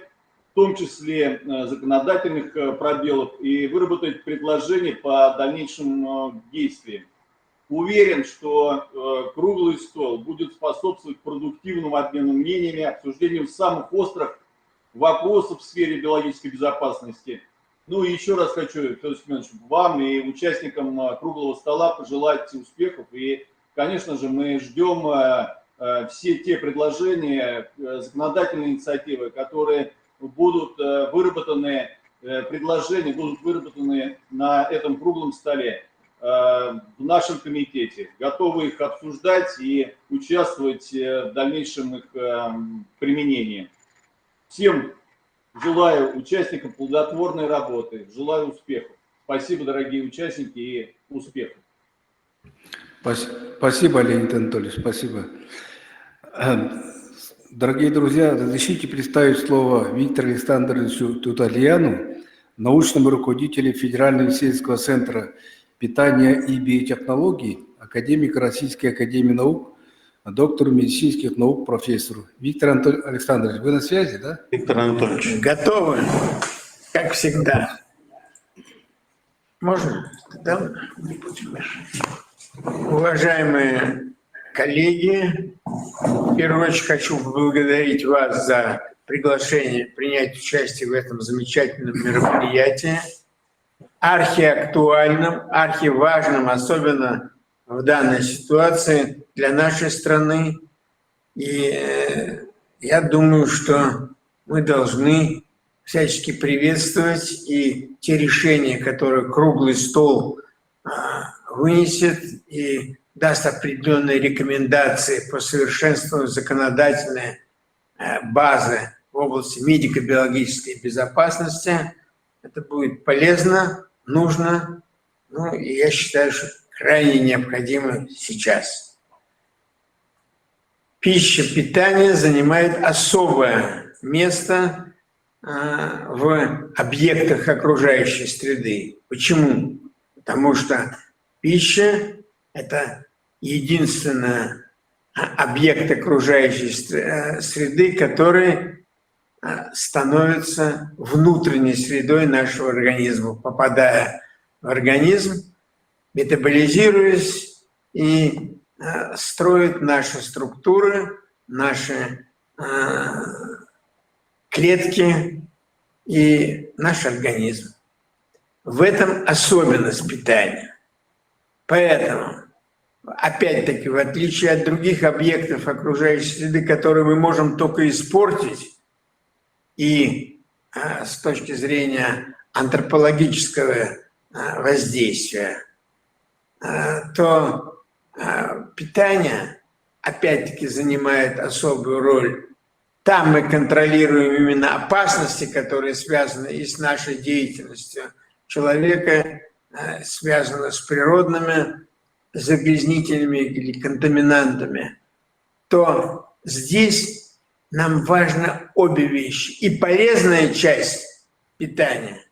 в том числе законодательных пробелов, и выработать предложения по дальнейшим действиям. Уверен, что круглый стол будет способствовать продуктивному обмену мнениями, обсуждению самых острых вопросов в сфере биологической безопасности. Ну и еще раз хочу, Федор Семенович, вам и участникам круглого стола пожелать успехов. И, конечно же, мы ждем все те предложения, законодательные инициативы, которые будут выработаны, предложения будут выработаны на этом круглом столе в нашем комитете. Готовы их обсуждать и участвовать в дальнейшем их применении. Всем желаю участникам плодотворной работы, желаю успехов. Спасибо, дорогие участники, и успехов. Спасибо, Леонид Анатольевич, спасибо. Дорогие друзья, разрешите представить слово Виктору Александровичу Тутальяну, научному руководителю Федерального исследовательского центра питания и биотехнологий, академик Российской академии наук, доктор медицинских наук, профессор. Виктор Александрович, вы на связи, да? Виктор Анатольевич. Готовы, как всегда. Можно? Да? Не будем мешать. Уважаемые коллеги, в первую очередь хочу поблагодарить вас за приглашение принять участие в этом замечательном мероприятии, архиактуальном, архиважном, особенно в данной ситуации для нашей страны. И я думаю, что мы должны всячески приветствовать и те решения, которые круглый стол вынесет и даст определенные рекомендации по совершенствованию законодательной базы в области медико-биологической безопасности. Это будет полезно, нужно, ну и я считаю, что крайне необходимо сейчас. Пища, питание занимает особое место в объектах окружающей среды. Почему? Потому что пища – это единственный объект окружающей среды, который становится внутренней средой нашего организма, попадая в организм, метаболизируясь и строит наши структуры, наши клетки и наш организм. В этом особенность питания. Поэтому, опять-таки, в отличие от других объектов окружающей среды, которые мы можем только испортить, и с точки зрения антропологического воздействия, то питание, опять-таки, занимает особую роль. Там мы контролируем именно опасности, которые связаны и с нашей деятельностью человека, связаны с природными загрязнителями или контаминантами, то здесь нам важны обе вещи. И полезная часть питания,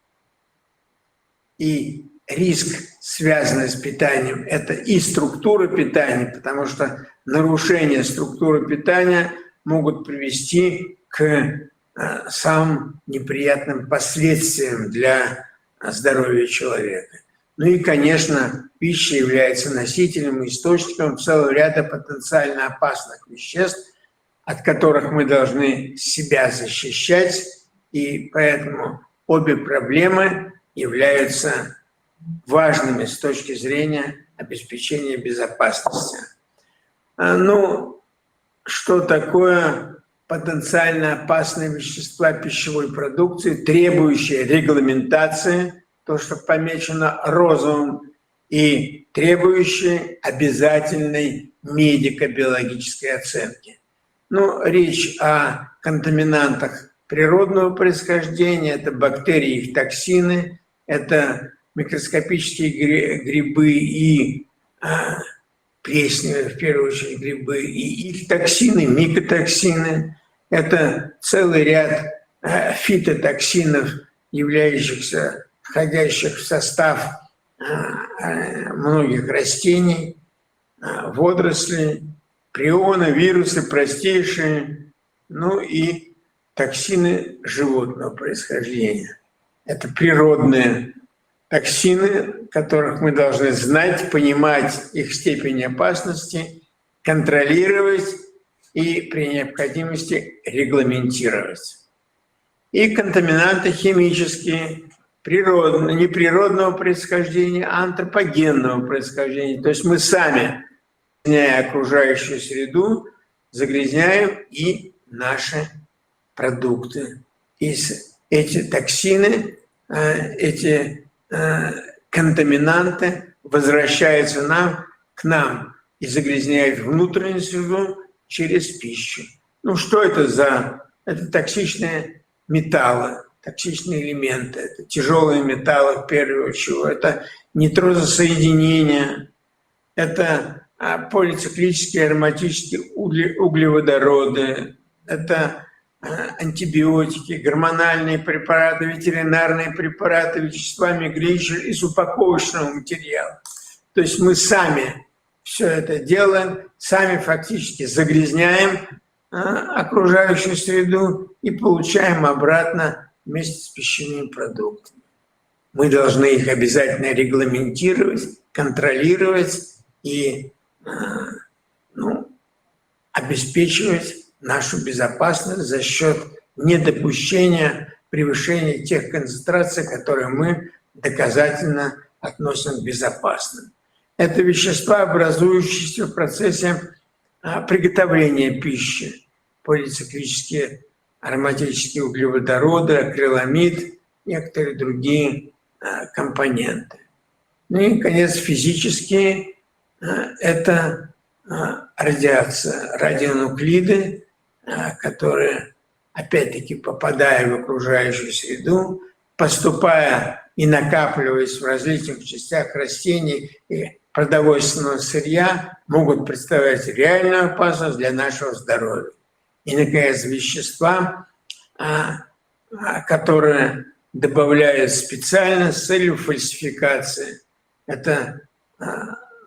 и риск, связанный с питанием, это и структура питания, потому что нарушения структуры питания могут привести к самым неприятным последствиям для здоровья человека. Ну и, конечно, пища является носителем и источником целого ряда потенциально опасных веществ, от которых мы должны себя защищать, и поэтому обе проблемы являются важными с точки зрения обеспечения безопасности. Ну, что такое потенциально опасные вещества пищевой продукции, требующие регламентации, то, что помечено розовым, и требующие обязательной медико-биологической оценки. Ну, речь о контаминантах природного происхождения, это бактерии, их токсины, это микроскопические грибы и плесневые, в первую очередь, грибы и их токсины, микотоксины. Это целый ряд фитотоксинов, входящих в состав многих растений, водорослей, прионы, вирусы простейшие, ну и токсины животного происхождения. Это природные токсины, которых мы должны знать, понимать их степень опасности, контролировать и при необходимости регламентировать. И контаминанты химические, природные, не природного происхождения, а антропогенного происхождения. То есть мы сами, загрязняя окружающую среду, загрязняем и наши продукты. И эти токсины, эти контаминанты возвращаются к нам и загрязняют внутреннюю среду через пищу. Ну что это за... Это токсичные металлы, токсичные элементы, это тяжелые металлы в первую очередь, это нитрозосоединения, это полициклические ароматические углеводороды, это антибиотики, гормональные препараты, ветеринарные препараты, вещества мигрейшие из упаковочного материала. То есть мы сами все это делаем, сами фактически загрязняем окружающую среду и получаем обратно вместе с пищевыми продуктами. Мы должны их обязательно регламентировать, контролировать и обеспечивать нашу безопасность за счет недопущения превышения тех концентраций, которые мы доказательно относим к безопасным. Это вещества, образующиеся в процессе приготовления пищи, полициклические ароматические углеводороды, акриламид, некоторые другие компоненты. Ну и, наконец, физические – это радиация, радионуклиды, которые, опять-таки, попадая в окружающую среду, поступая и накапливаясь в различных частях растений и продовольственного сырья, могут представлять реальную опасность для нашего здоровья. И, наконец, вещества, которые добавляют специально с целью фальсификации. Это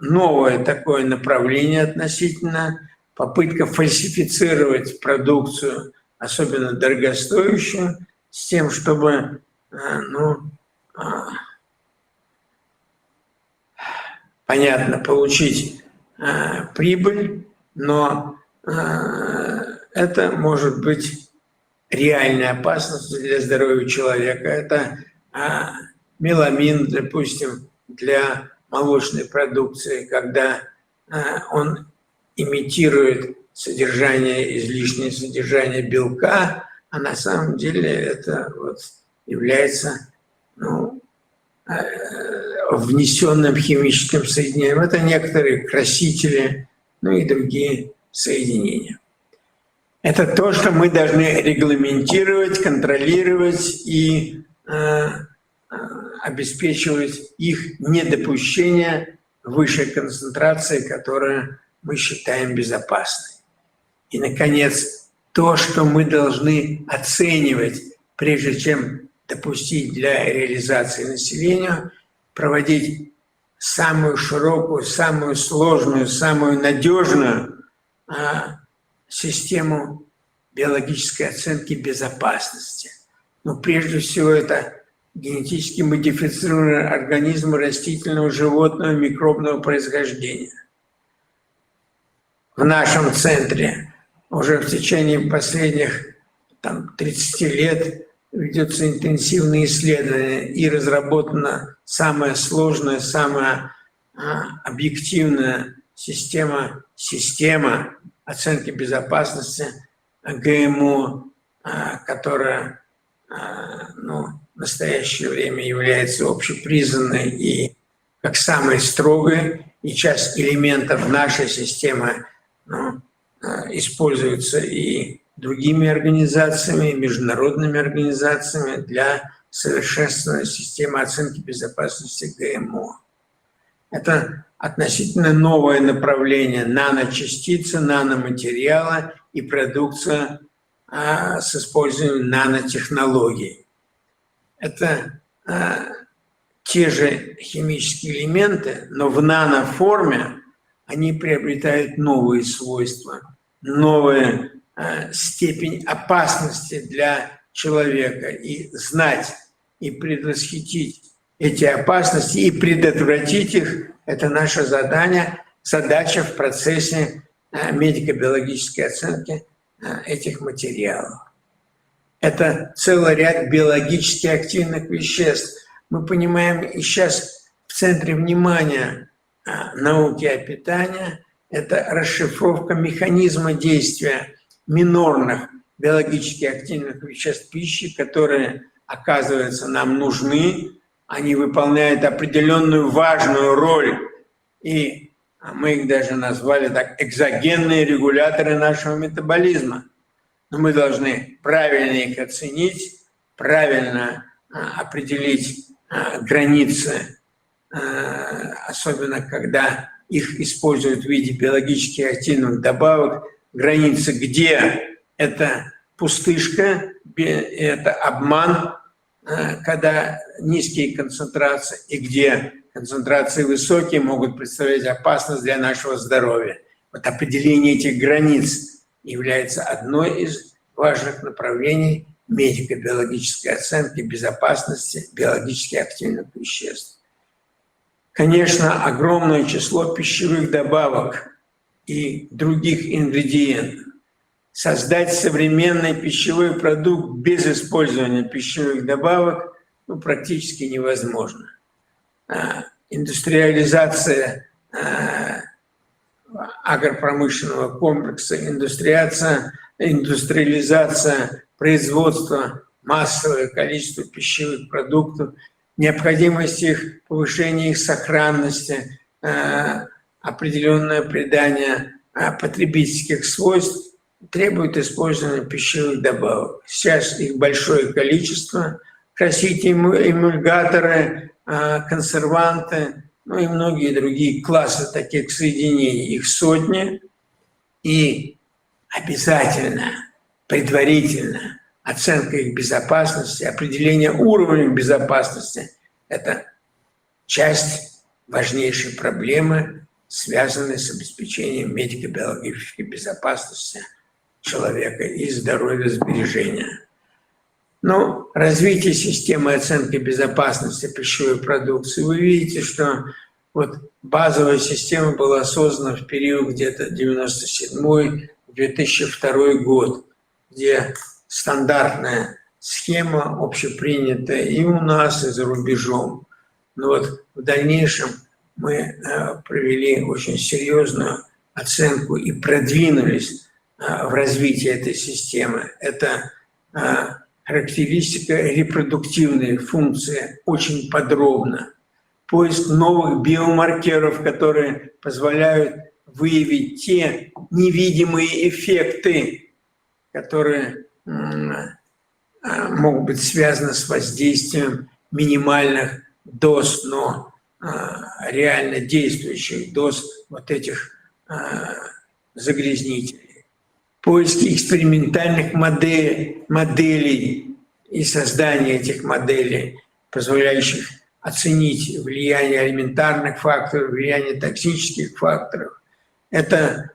новое такое направление относительно попытка фальсифицировать продукцию, особенно дорогостоящую, с тем, чтобы понятно, получить прибыль, но это может быть реальная опасность для здоровья человека. Это меламин, допустим, для молочной продукции, когда он имитирует излишнее содержание белка, а на самом деле это является внесенным химическим соединением. Это некоторые красители, и другие соединения. Это то, что мы должны регламентировать, контролировать и обеспечивать их недопущение высшей концентрации, которую мы считаем безопасной. И, наконец, то, что мы должны оценивать, прежде чем допустить для реализации населению, проводить самую широкую, самую сложную, самую надежную систему биологической оценки безопасности. Но прежде всего это генетически модифицированные организмы растительного, животного, микробного происхождения. В нашем центре уже в течение последних 30 лет ведется интенсивное исследование и разработана самая сложная, самая объективная система оценки безопасности ГМО, которая в настоящее время является общепризнанной и как самой строгой, и часть элементов нашей системы используется и другими организациями, международными организациями для совершенствования системы оценки безопасности ГМО. Это относительно новое направление наночастицы, наноматериала и продукция с использованием нанотехнологий. Это те же химические элементы, но в наноформе они приобретают новые свойства, новую степень опасности для человека. И знать, и предвосхитить эти опасности, и предотвратить их – это наша задача в процессе медико-биологической оценки этих материалов. Это целый ряд биологически активных веществ. Мы понимаем, и сейчас в центре внимания науки о питании – это расшифровка механизма действия минорных биологически активных веществ пищи, которые, оказывается, нам нужны. Они выполняют определенную важную роль, и мы их даже назвали так экзогенные регуляторы нашего метаболизма. Но мы должны правильно их оценить, правильно определить границы, особенно когда их используют в виде биологически активных добавок, границы, где это пустышка, это обман, когда низкие концентрации и где концентрации высокие могут представлять опасность для нашего здоровья. Вот определение этих границ является одной из важных направлений медико-биологической оценки безопасности биологически активных веществ. Конечно, огромное число пищевых добавок и других ингредиентов. Создать современный пищевой продукт без использования пищевых добавок практически невозможно. Индустриализация агропромышленного комплекса, индустриализация производства, массовое количество пищевых продуктов, необходимость их повышения их сохранности, определенное придание потребительских свойств требует использования пищевых добавок. Сейчас их большое количество. Красители, эмульгаторы, консерванты, и многие другие классы таких соединений. Их сотни. И обязательно, предварительно оценка их безопасности, определение уровня безопасности – это часть важнейшей проблемы, связанной с обеспечением медико-биологической безопасности человека и здоровья сбережения. Развитие системы оценки безопасности пищевой продукции. Вы видите, что базовая система была создана в период где-то 1997-2002 год, где стандартная схема общепринятая и у нас, и за рубежом. Но в дальнейшем мы провели очень серьезную оценку и продвинулись в развитии этой системы. Это характеристика репродуктивной функции очень подробно. Поиск новых биомаркеров, которые позволяют выявить те невидимые эффекты, которые могут быть связаны с воздействием минимальных доз, но реально действующих доз этих загрязнителей. Поиски экспериментальных моделей и создание этих моделей, позволяющих оценить влияние элементарных факторов, влияние токсических факторов. Это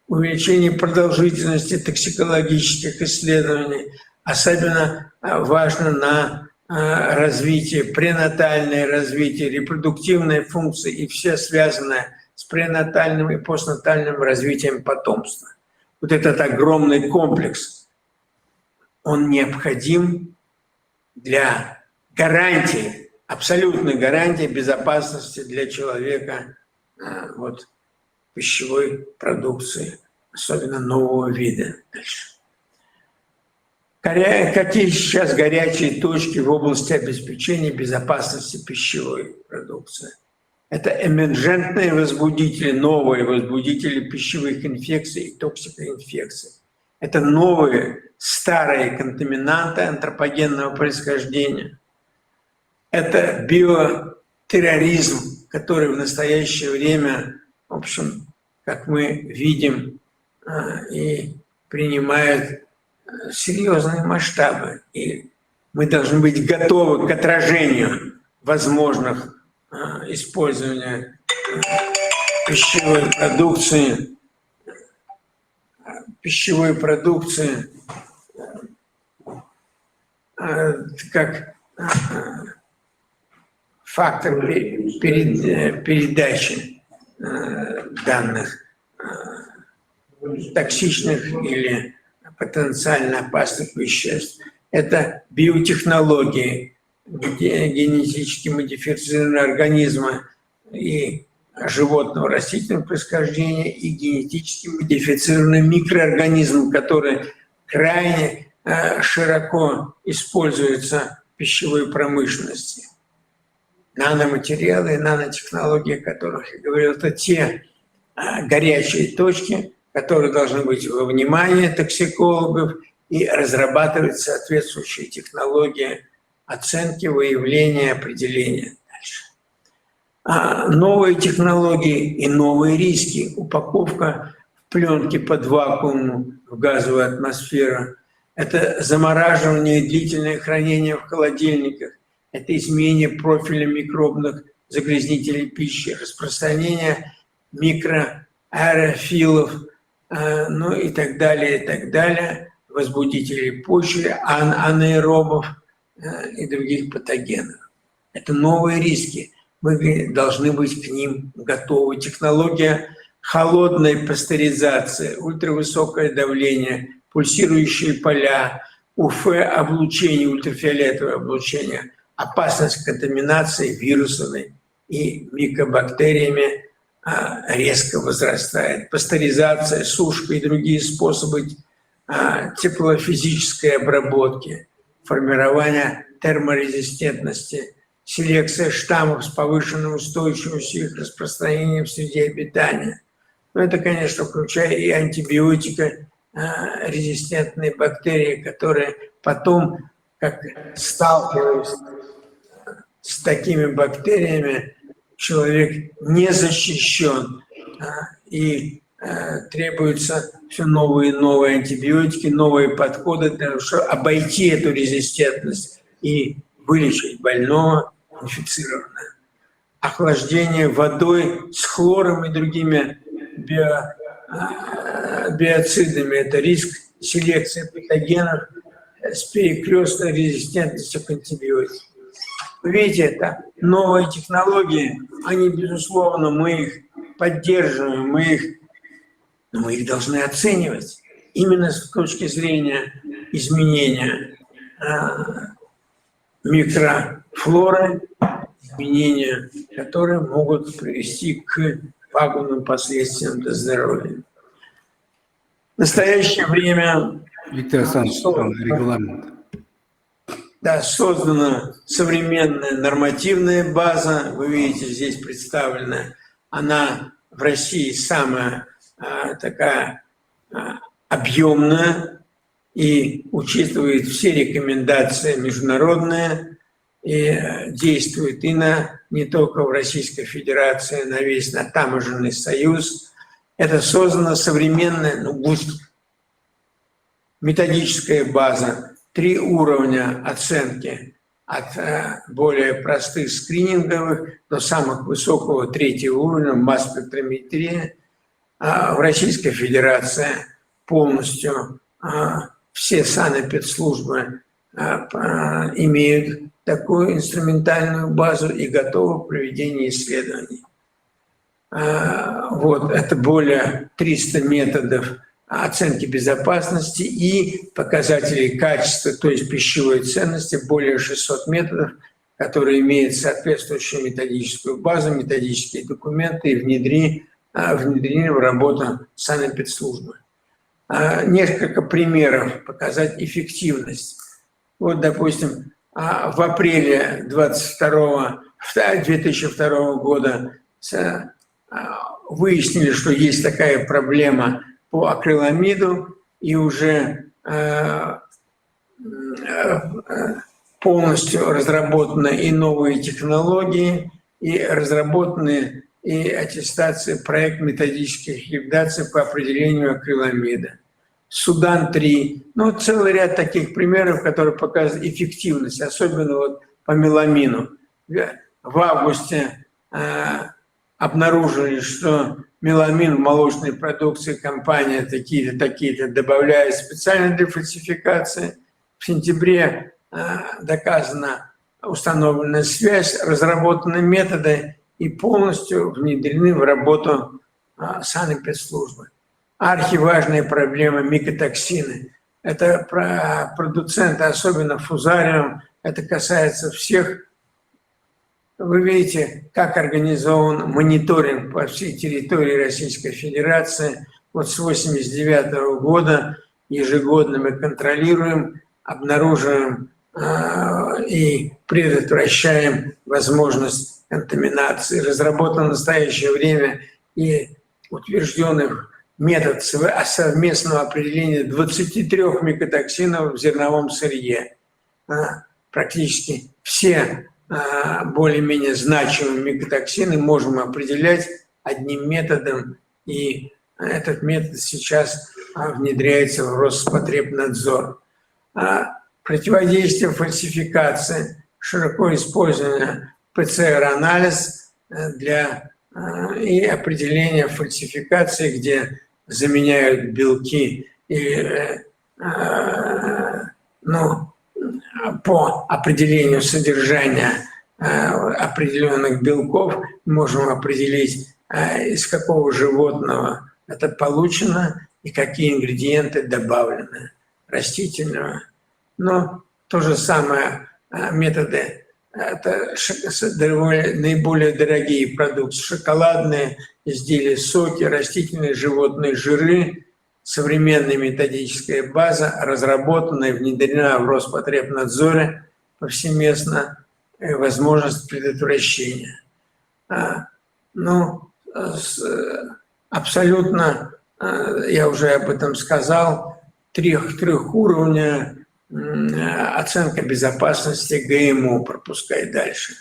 увеличение продолжительности токсикологических исследований. Особенно важно на развитие, пренатальное развитие, репродуктивные функции и все связанное с пренатальным и постнатальным развитием потомства. Этот огромный комплекс, он необходим для гарантии, абсолютной гарантии безопасности для человека пищевой продукции, особенно нового вида. Дальше. Какие сейчас горячие точки в области обеспечения безопасности пищевой продукции? Это эмерджентные возбудители, новые возбудители пищевых инфекций и токсикоинфекций. Это новые, старые контаминанты антропогенного происхождения. Это биотерроризм, который в настоящее время, в общем, как мы видим, и принимает серьезные масштабы. И мы должны быть готовы к отражению возможных использования пищевой продукции как фактор передачи данных токсичных или потенциально опасных веществ. Это биотехнологии, генетически модифицированные организмы и животного растительного происхождения, и генетически модифицированные микроорганизмы, которые крайне широко используются в пищевой промышленности. Наноматериалы и нанотехнологии, о которых я говорил, это те горячие точки, которые должны быть во внимании токсикологов и разрабатывать соответствующие технологии оценки, выявления, определения. Дальше. Новые технологии и новые риски. Упаковка пленки под вакуумом в газовую атмосферу, это замораживание и длительное хранение в холодильниках, это изменение профиля микробных загрязнителей пищи, распространение микроаэрофилов, ну и так далее, возбудителей почвы, анаэробов и других патогенов. Это новые риски. Мы должны быть к ним готовы. Технология холодной пастеризации, ультравысокое давление, пульсирующие поля, УФ-облучение, ультрафиолетовое облучение, опасность контаминации вирусами и микобактериями резко возрастает. Пастеризация, сушка и другие способы теплофизической обработки, формирование терморезистентности, селекция штаммов с повышенной устойчивостью их распространения в среде обитания. Но это, конечно, включая и антибиотикорезистентные бактерии, которые потом, как сталкиваясь с такими бактериями, человек не защищен, и требуются все новые и новые антибиотики, новые подходы для того, чтобы обойти эту резистентность и вылечить больного, инфицированного. Охлаждение водой с хлором и другими биоцидами – это риск селекции патогенов с перекрестной резистентностью к антибиотикам. Вы видите, это новые технологии, они, безусловно, мы их поддерживаем, но мы их должны оценивать именно с точки зрения изменения микрофлоры, изменения, которые могут привести к пагубным последствиям для здоровья. В настоящее время Виктор Александрович, регламент. Да, создана современная нормативная база, вы видите, здесь представлена, она в России самая такая объемная и учитывает все рекомендации международные и действует и не только в Российской Федерации, на весь таможенный союз. Это создана современная методическая база, 3 уровня оценки от более простых скрининговых до самых высокого 3-го уровня масс-спектрометрия. В Российской Федерации полностью все санэпидслужбы имеют такую инструментальную базу и готовы к проведению исследований. Вот, это более 300 методов оценки безопасности и показателей качества, то есть пищевой ценности, более 600 методов, которые имеют соответствующую методическую базу, методические документы и внедрили в работу санэпидслужбы. Несколько примеров показать эффективность. Вот, допустим, в апреле 2002 года выяснили, что есть такая проблема по акриламиду, и уже полностью разработаны и новые технологии, и разработаны и аттестации, проект методических рекомендаций по определению акриламида. Судан-3. Ну, целый ряд таких примеров, которые показывают эффективность, особенно вот по меламину. В августе обнаружили, что меламин в молочной продукции компания такие-то добавляет специально для фальсификации. В сентябре доказана установленная связь, разработаны методы и полностью внедрены в работу санэпидслужбы. Архиважная проблема микотоксины. Это продуценты, особенно фузариум, это касается всех. Вы видите, как организован мониторинг по всей территории Российской Федерации. Вот с 1989 года ежегодно мы контролируем, обнаруживаем и предотвращаем возможность контаминации. Разработан в настоящее время и утвержденный метод совместного определения 23 микотоксинов в зерновом сырье. Практически все более-менее значимые микотоксины можем определять одним методом и этот метод сейчас внедряется в Роспотребнадзор. Противодействие фальсификации, широко использование ПЦР-анализ для и определения фальсификации, где заменяют белки или по определению содержания определенных белков можем определить, из какого животного это получено и какие ингредиенты добавлены растительного. Но то же самое методы, это наиболее дорогие продукты, шоколадные изделия, соки, растительные животные жиры, современная методическая база, разработанная, внедрена в Роспотребнадзоре повсеместно, возможность предотвращения. Абсолютно, я уже об этом сказал, трехуровня оценка безопасности ГМО. Пропускай дальше.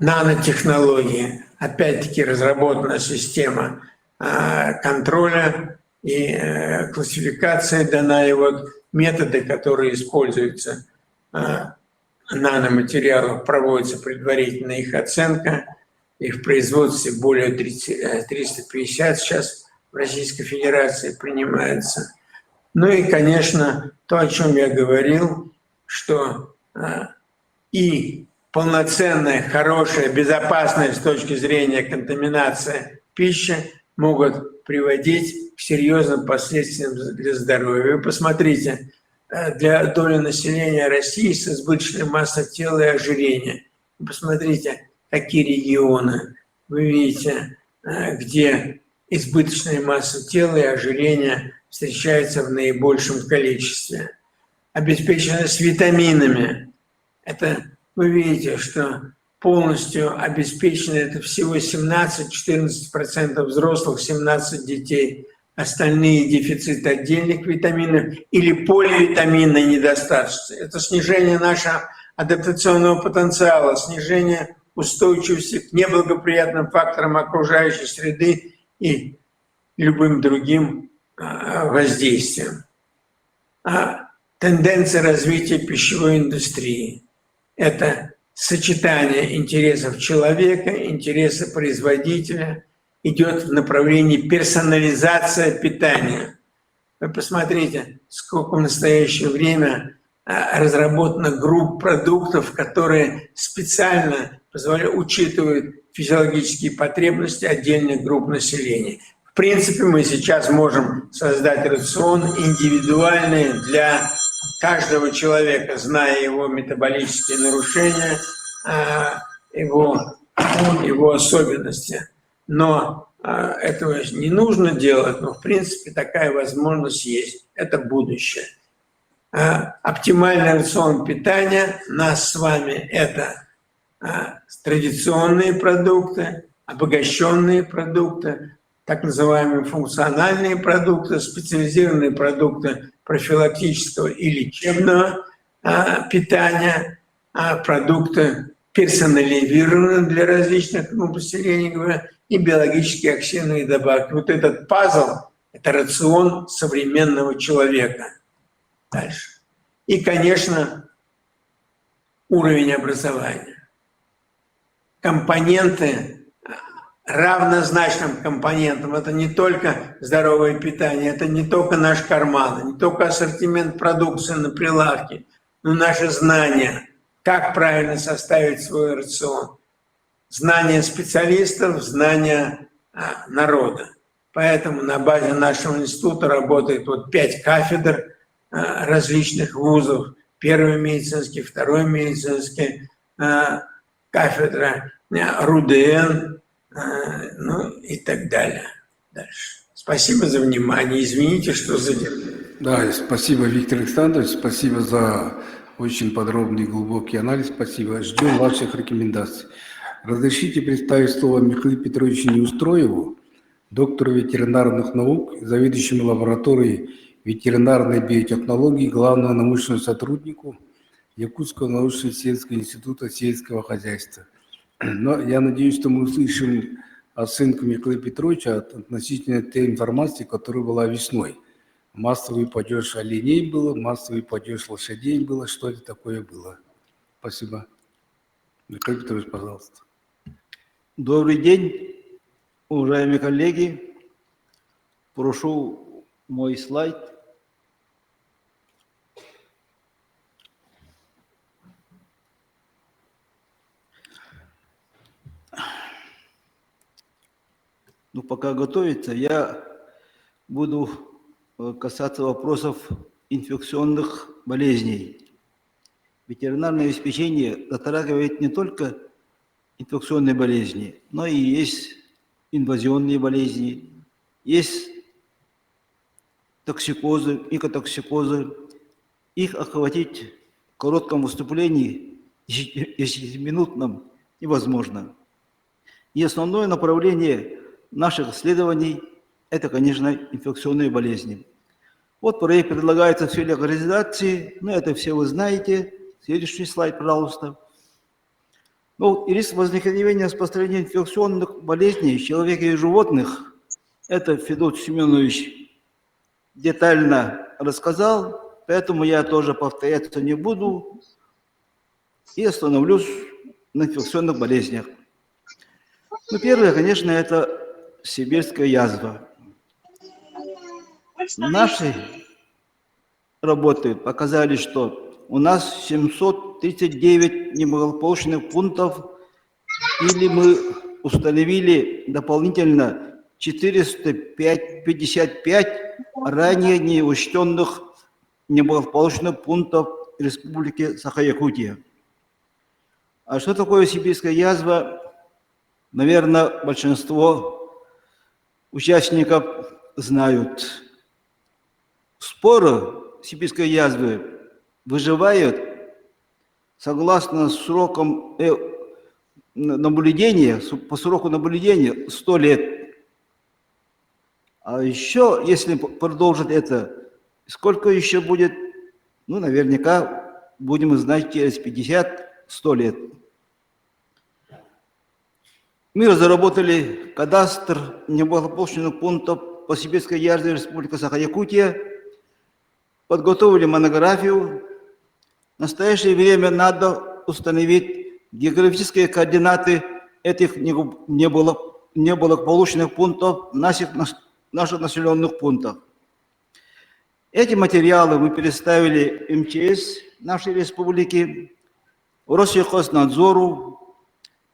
Нанотехнологии. Опять-таки разработана система контроля и классификации дана, и вот методы, которые используются наноматериалов, проводится предварительная их оценка, и в производстве более 350 сейчас в Российской Федерации принимается. Ну и, конечно, то, о чем я говорил, что и полноценная, хорошая, безопасная с точки зрения контаминации пищи могут приводить к серьезным последствиям для здоровья. Вы посмотрите, для доли населения России с избыточной массой тела и ожирения. Вы посмотрите, какие регионы вы видите, где избыточная масса тела и ожирение встречаются в наибольшем количестве. Обеспеченность витаминами. Это вы видите, что полностью обеспечено это всего 17-14% взрослых, 17 детей. Остальные дефицит отдельных витаминов или поливитаминной недостаточности. Это снижение нашего адаптационного потенциала, снижение устойчивости к неблагоприятным факторам окружающей среды и любым другим воздействиям. Тенденция развития пищевой индустрии – это сочетание интересов человека, интереса производителя, идет в направлении персонализации питания. Вы посмотрите, сколько в настоящее время разработано групп продуктов, которые специально учитывают физиологические потребности отдельных групп населения. В принципе, мы сейчас можем создать рацион индивидуальный для каждого человека, зная его метаболические нарушения, его особенности. Но этого не нужно делать, но в принципе такая возможность есть. Это будущее. Оптимальный рацион питания нас с вами – это традиционные продукты, обогащенные продукты, так называемые функциональные продукты, специализированные продукты профилактического и лечебного питания, продукты персонализированные для различных групп населения и биологически активные добавки. Вот этот пазл – это рацион современного человека. Дальше. И, конечно, уровень образования. Компоненты, равнозначным компонентам, это не только здоровое питание, это не только наш карман, не только ассортимент продукции на прилавке, но наши знания, как правильно составить свой рацион. Знания специалистов, знания народа. Поэтому на базе нашего института работает 5 кафедр различных вузов. Первый медицинский, второй медицинский, кафедра РУДН, и так далее. Дальше. Спасибо за внимание. Извините, что задержал. Да, спасибо, Виктор Александрович. Спасибо за очень подробный и глубокий анализ. Спасибо. Ждем ваших рекомендаций. Разрешите представить слово Михаилу Петровичу Неустроеву, доктору ветеринарных наук, заведующему лабораторией ветеринарной биотехнологии, главному научному сотруднику Якутского научно-исследовательского института сельского хозяйства. Но я надеюсь, что мы услышим оценку Миколы Петровича относительно той информации, которая была весной. Массовый падеж оленей было, массовый падеж лошадей было. Что это такое было? Спасибо. Микола Петрович, пожалуйста. Добрый день, уважаемые коллеги. Прошу мой слайд. Ну, пока готовится, я буду касаться вопросов инфекционных болезней. Ветеринарное обеспечение затрагивает не только инфекционные болезни, но и есть инвазионные болезни, есть токсикозы, микотоксикозы. Их охватить в коротком выступлении, 10-минутном, невозможно. И основное направление наших исследований – это, конечно, инфекционные болезни. Вот проект предлагается в целях организации, но это все вы знаете. Следующий слайд, пожалуйста. Ну, и риск возникновения распространения инфекционных болезней в человеке и животных – это Федот Семенович детально рассказал, поэтому я тоже повторяться не буду и остановлюсь на инфекционных болезнях. Ну, первое, конечно, это сибирская язва. Наши работы показали, что у нас 739 неблагополучных пунктов, или мы установили дополнительно 455 ранее неучтенных неблагополучных пунктов Республики Саха-Якутия. А что такое сибирская язва? Наверное, большинство участников знают. Споры сибирской язвы выживают согласно срокам наблюдения, по сроку наблюдения 100 лет. А еще, если продолжить это, сколько еще будет, ну, наверняка будем знать через 50-100 лет. Мы разработали кадастр неблагополучных пунктов по сибирской язве Республики Саха-Якутия, подготовили монографию. В настоящее время надо установить географические координаты этих неблагополучных пунктов в наших населенных пунктах. Эти материалы мы переставили МЧС нашей республики, Россельхознадзору,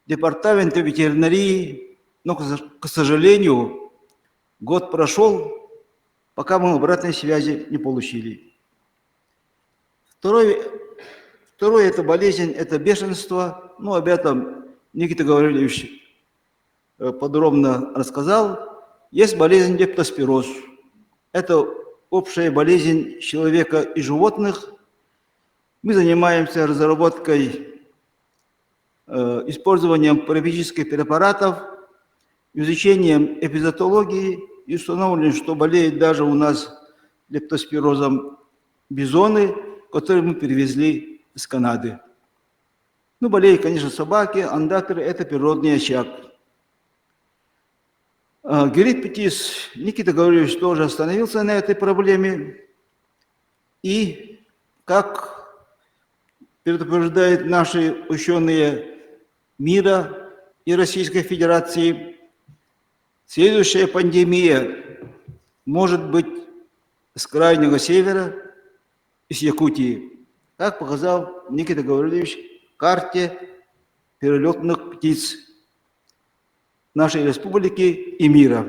Департаменту ветеринарии, но, к сожалению, год прошел, пока мы обратной связи не получили. Второе это болезнь, это бешенство. Ну, об этом Никита Гаврилович подробно рассказал. Есть болезнь лептоспироз. Это общая болезнь человека и животных. Мы занимаемся разработкой, использованием профилактических препаратов, изучением эпизоотологии, и установлено, что болеют даже у нас лептоспирозом бизоны, которые мы привезли из Канады. Ну, болеют, конечно, собаки, андаторы – это природный очаг. Герпетис, Никита Гаврилович тоже остановился на этой проблеме. И, как предупреждают наши ученые мира и Российской Федерации, следующая пандемия может быть с крайнего севера, из Якутии, как показал Никита Гаврилович в карте перелетных птиц нашей республики и мира.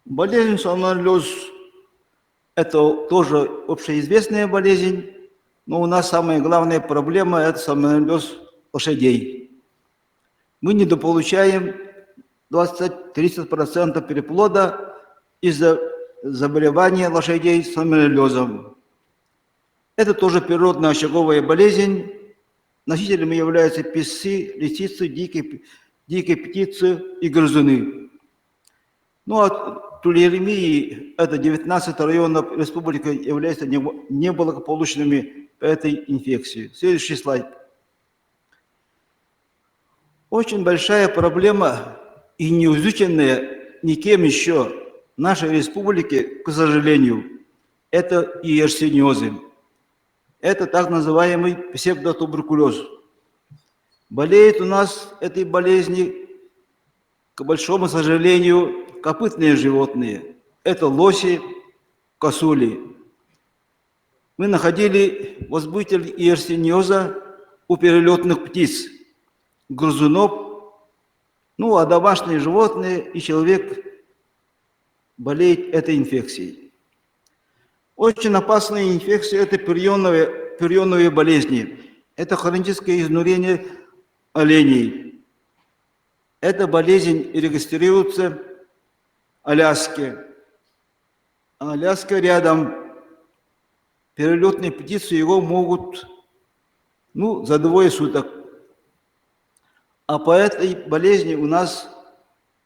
Болезнь сальмонеллез – это тоже общеизвестная болезнь, но у нас самая главная проблема – это сальмонеллез лошадей. Мы недополучаем 20-30% переплода из-за заболевания лошадей сальмонеллезом. Это тоже природная очаговая болезнь. Носителями являются песцы, лисицы, дикие птицы и грызуны. Ну, от тулеремии, это 19 районов республики, являются неблагополучными по этой инфекции. Следующий слайд. Очень большая проблема и не изученная никем еще в нашей республике, к сожалению, это иерсиниозы. Это так называемый псевдотуберкулез. Болеют у нас этой болезни, к большому сожалению, копытные животные. Это лоси, косули. Мы находили возбудитель иерсиниоза у перелетных птиц, грызунов, а домашние животные и человек болеет этой инфекцией. Очень опасная инфекция – это прионовые болезни. Это хроническое изнурение оленей. Эта болезнь регистрируется в Аляске. Аляска рядом. Перелетные птицы его могут, за 2 суток. А по этой болезни у нас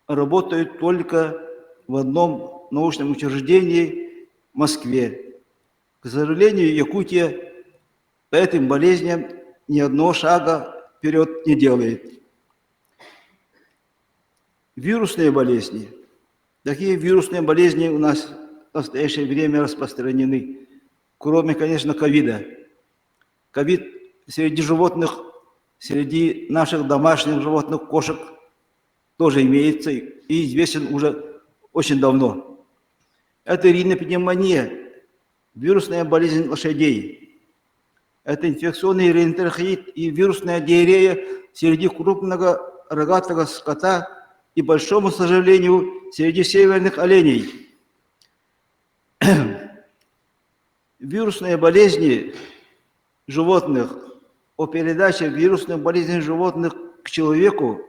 работают только в одном научном учреждении в Москве. К сожалению, Якутия по этим болезням ни одного шага вперед не делает. Вирусные болезни. Такие вирусные болезни у нас в настоящее время распространены. Кроме, конечно, ковида. Ковид среди животных, среди наших домашних животных, кошек, тоже имеется и известен уже очень давно. Это ринопневмония, вирусная болезнь лошадей. Это инфекционный ринотрахеид и вирусная диарея среди крупного рогатого скота и, большому сожалению, среди северных оленей. Вирусные болезни животных, о передаче вирусных болезней животных к человеку,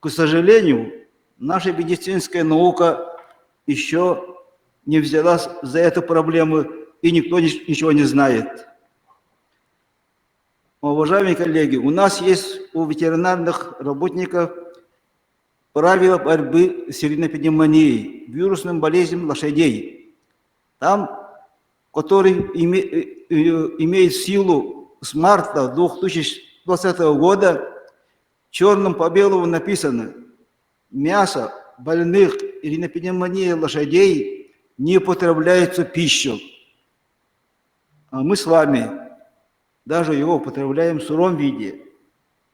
к сожалению, наша медицинская наука еще не взялась за эту проблему, и никто ничего не знает. Уважаемые коллеги, у нас есть у ветеринарных работников правила борьбы с ринопневмонией, вирусным болезням лошадей. Там, который имеет силу с марта 2020 года, черным по белому написано: мясо больных ринопневмонией лошадей не употребляется в пищу. А мы с вами даже его употребляем в сыром виде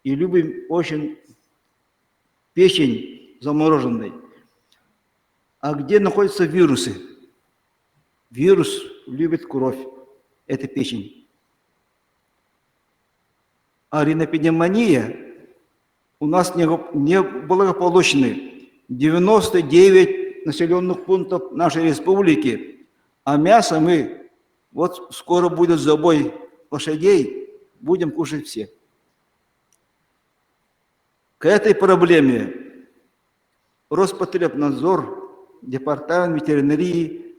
и любим очень печень замороженной. А где находятся вирусы? Вирус любит кровь, это печень. А ринопневмония у нас неблагополучны. 99 населенных пунктов нашей республики, а мясо мы, скоро будет забой лошадей, будем кушать все. К этой проблеме Роспотребнадзор, Департамент ветеринарии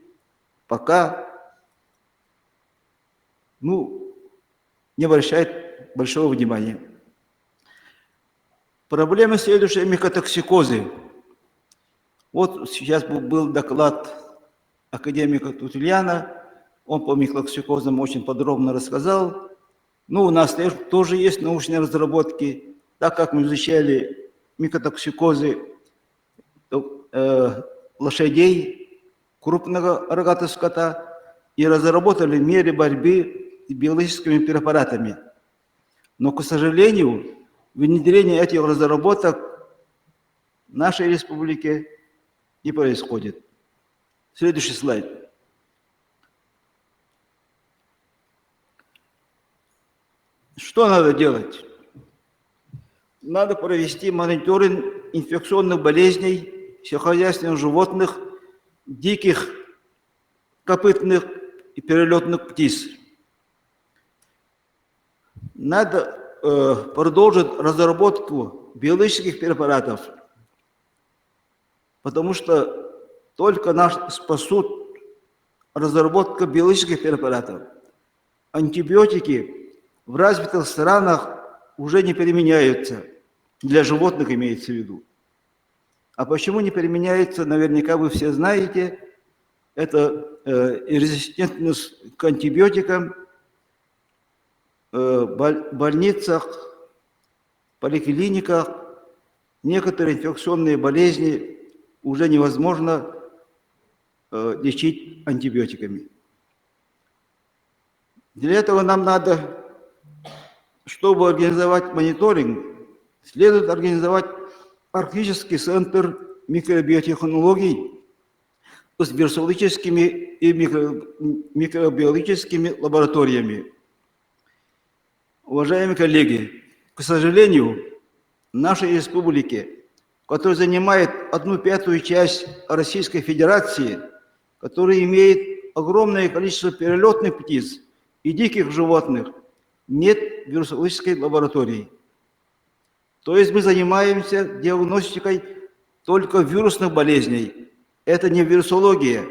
пока не обращает большого внимания. Проблема следующая – микотоксикозы. Сейчас был доклад академика Тутельяна, он по микотоксикозам очень подробно рассказал. У нас тоже есть научные разработки, так как мы изучали микотоксикозы лошадей, крупного рогатого скота, и разработали меры борьбы с биологическими препаратами. Но, к сожалению, внедрение этих разработок в нашей республике не происходит. Следующий слайд. Что надо делать? Надо провести мониторинг инфекционных болезней сельскохозяйственных животных, диких, копытных и перелетных птиц. Надо продолжить разработку биологических препаратов, потому что только нас спасут разработка биологических препаратов. Антибиотики в развитых странах уже не применяются, для животных имеется в виду. А почему не применяется, наверняка вы все знаете, это резистентность к антибиотикам в больницах, поликлиниках некоторые инфекционные болезни уже невозможно лечить антибиотиками. Для этого нам надо, чтобы организовать мониторинг, следует организовать арктический центр микробиотехнологий с вирусологическими и микробиологическими лабораториями. Уважаемые коллеги, к сожалению, в нашей республике, которая занимает 1/5 часть Российской Федерации, которая имеет огромное количество перелетных птиц и диких животных, нет вирусологической лаборатории. То есть мы занимаемся диагностикой только вирусных болезней. Это не вирусология,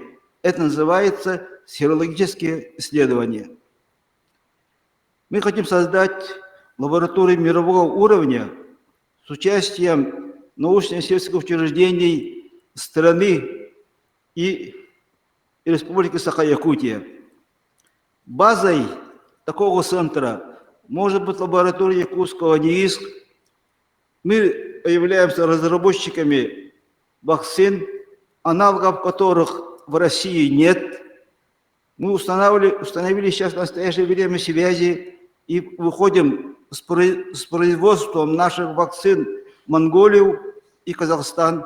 это называется серологические исследования. Мы хотим создать лабораторию мирового уровня с участием научно-исследовательских учреждений страны и Республики Саха-Якутия. Базой такого центра может быть лаборатория якутского НИИСК. Мы являемся разработчиками вакцин, аналогов которых в России нет. Мы установили сейчас в настоящее время связи и выходим с производством наших вакцин в Монголию и Казахстан.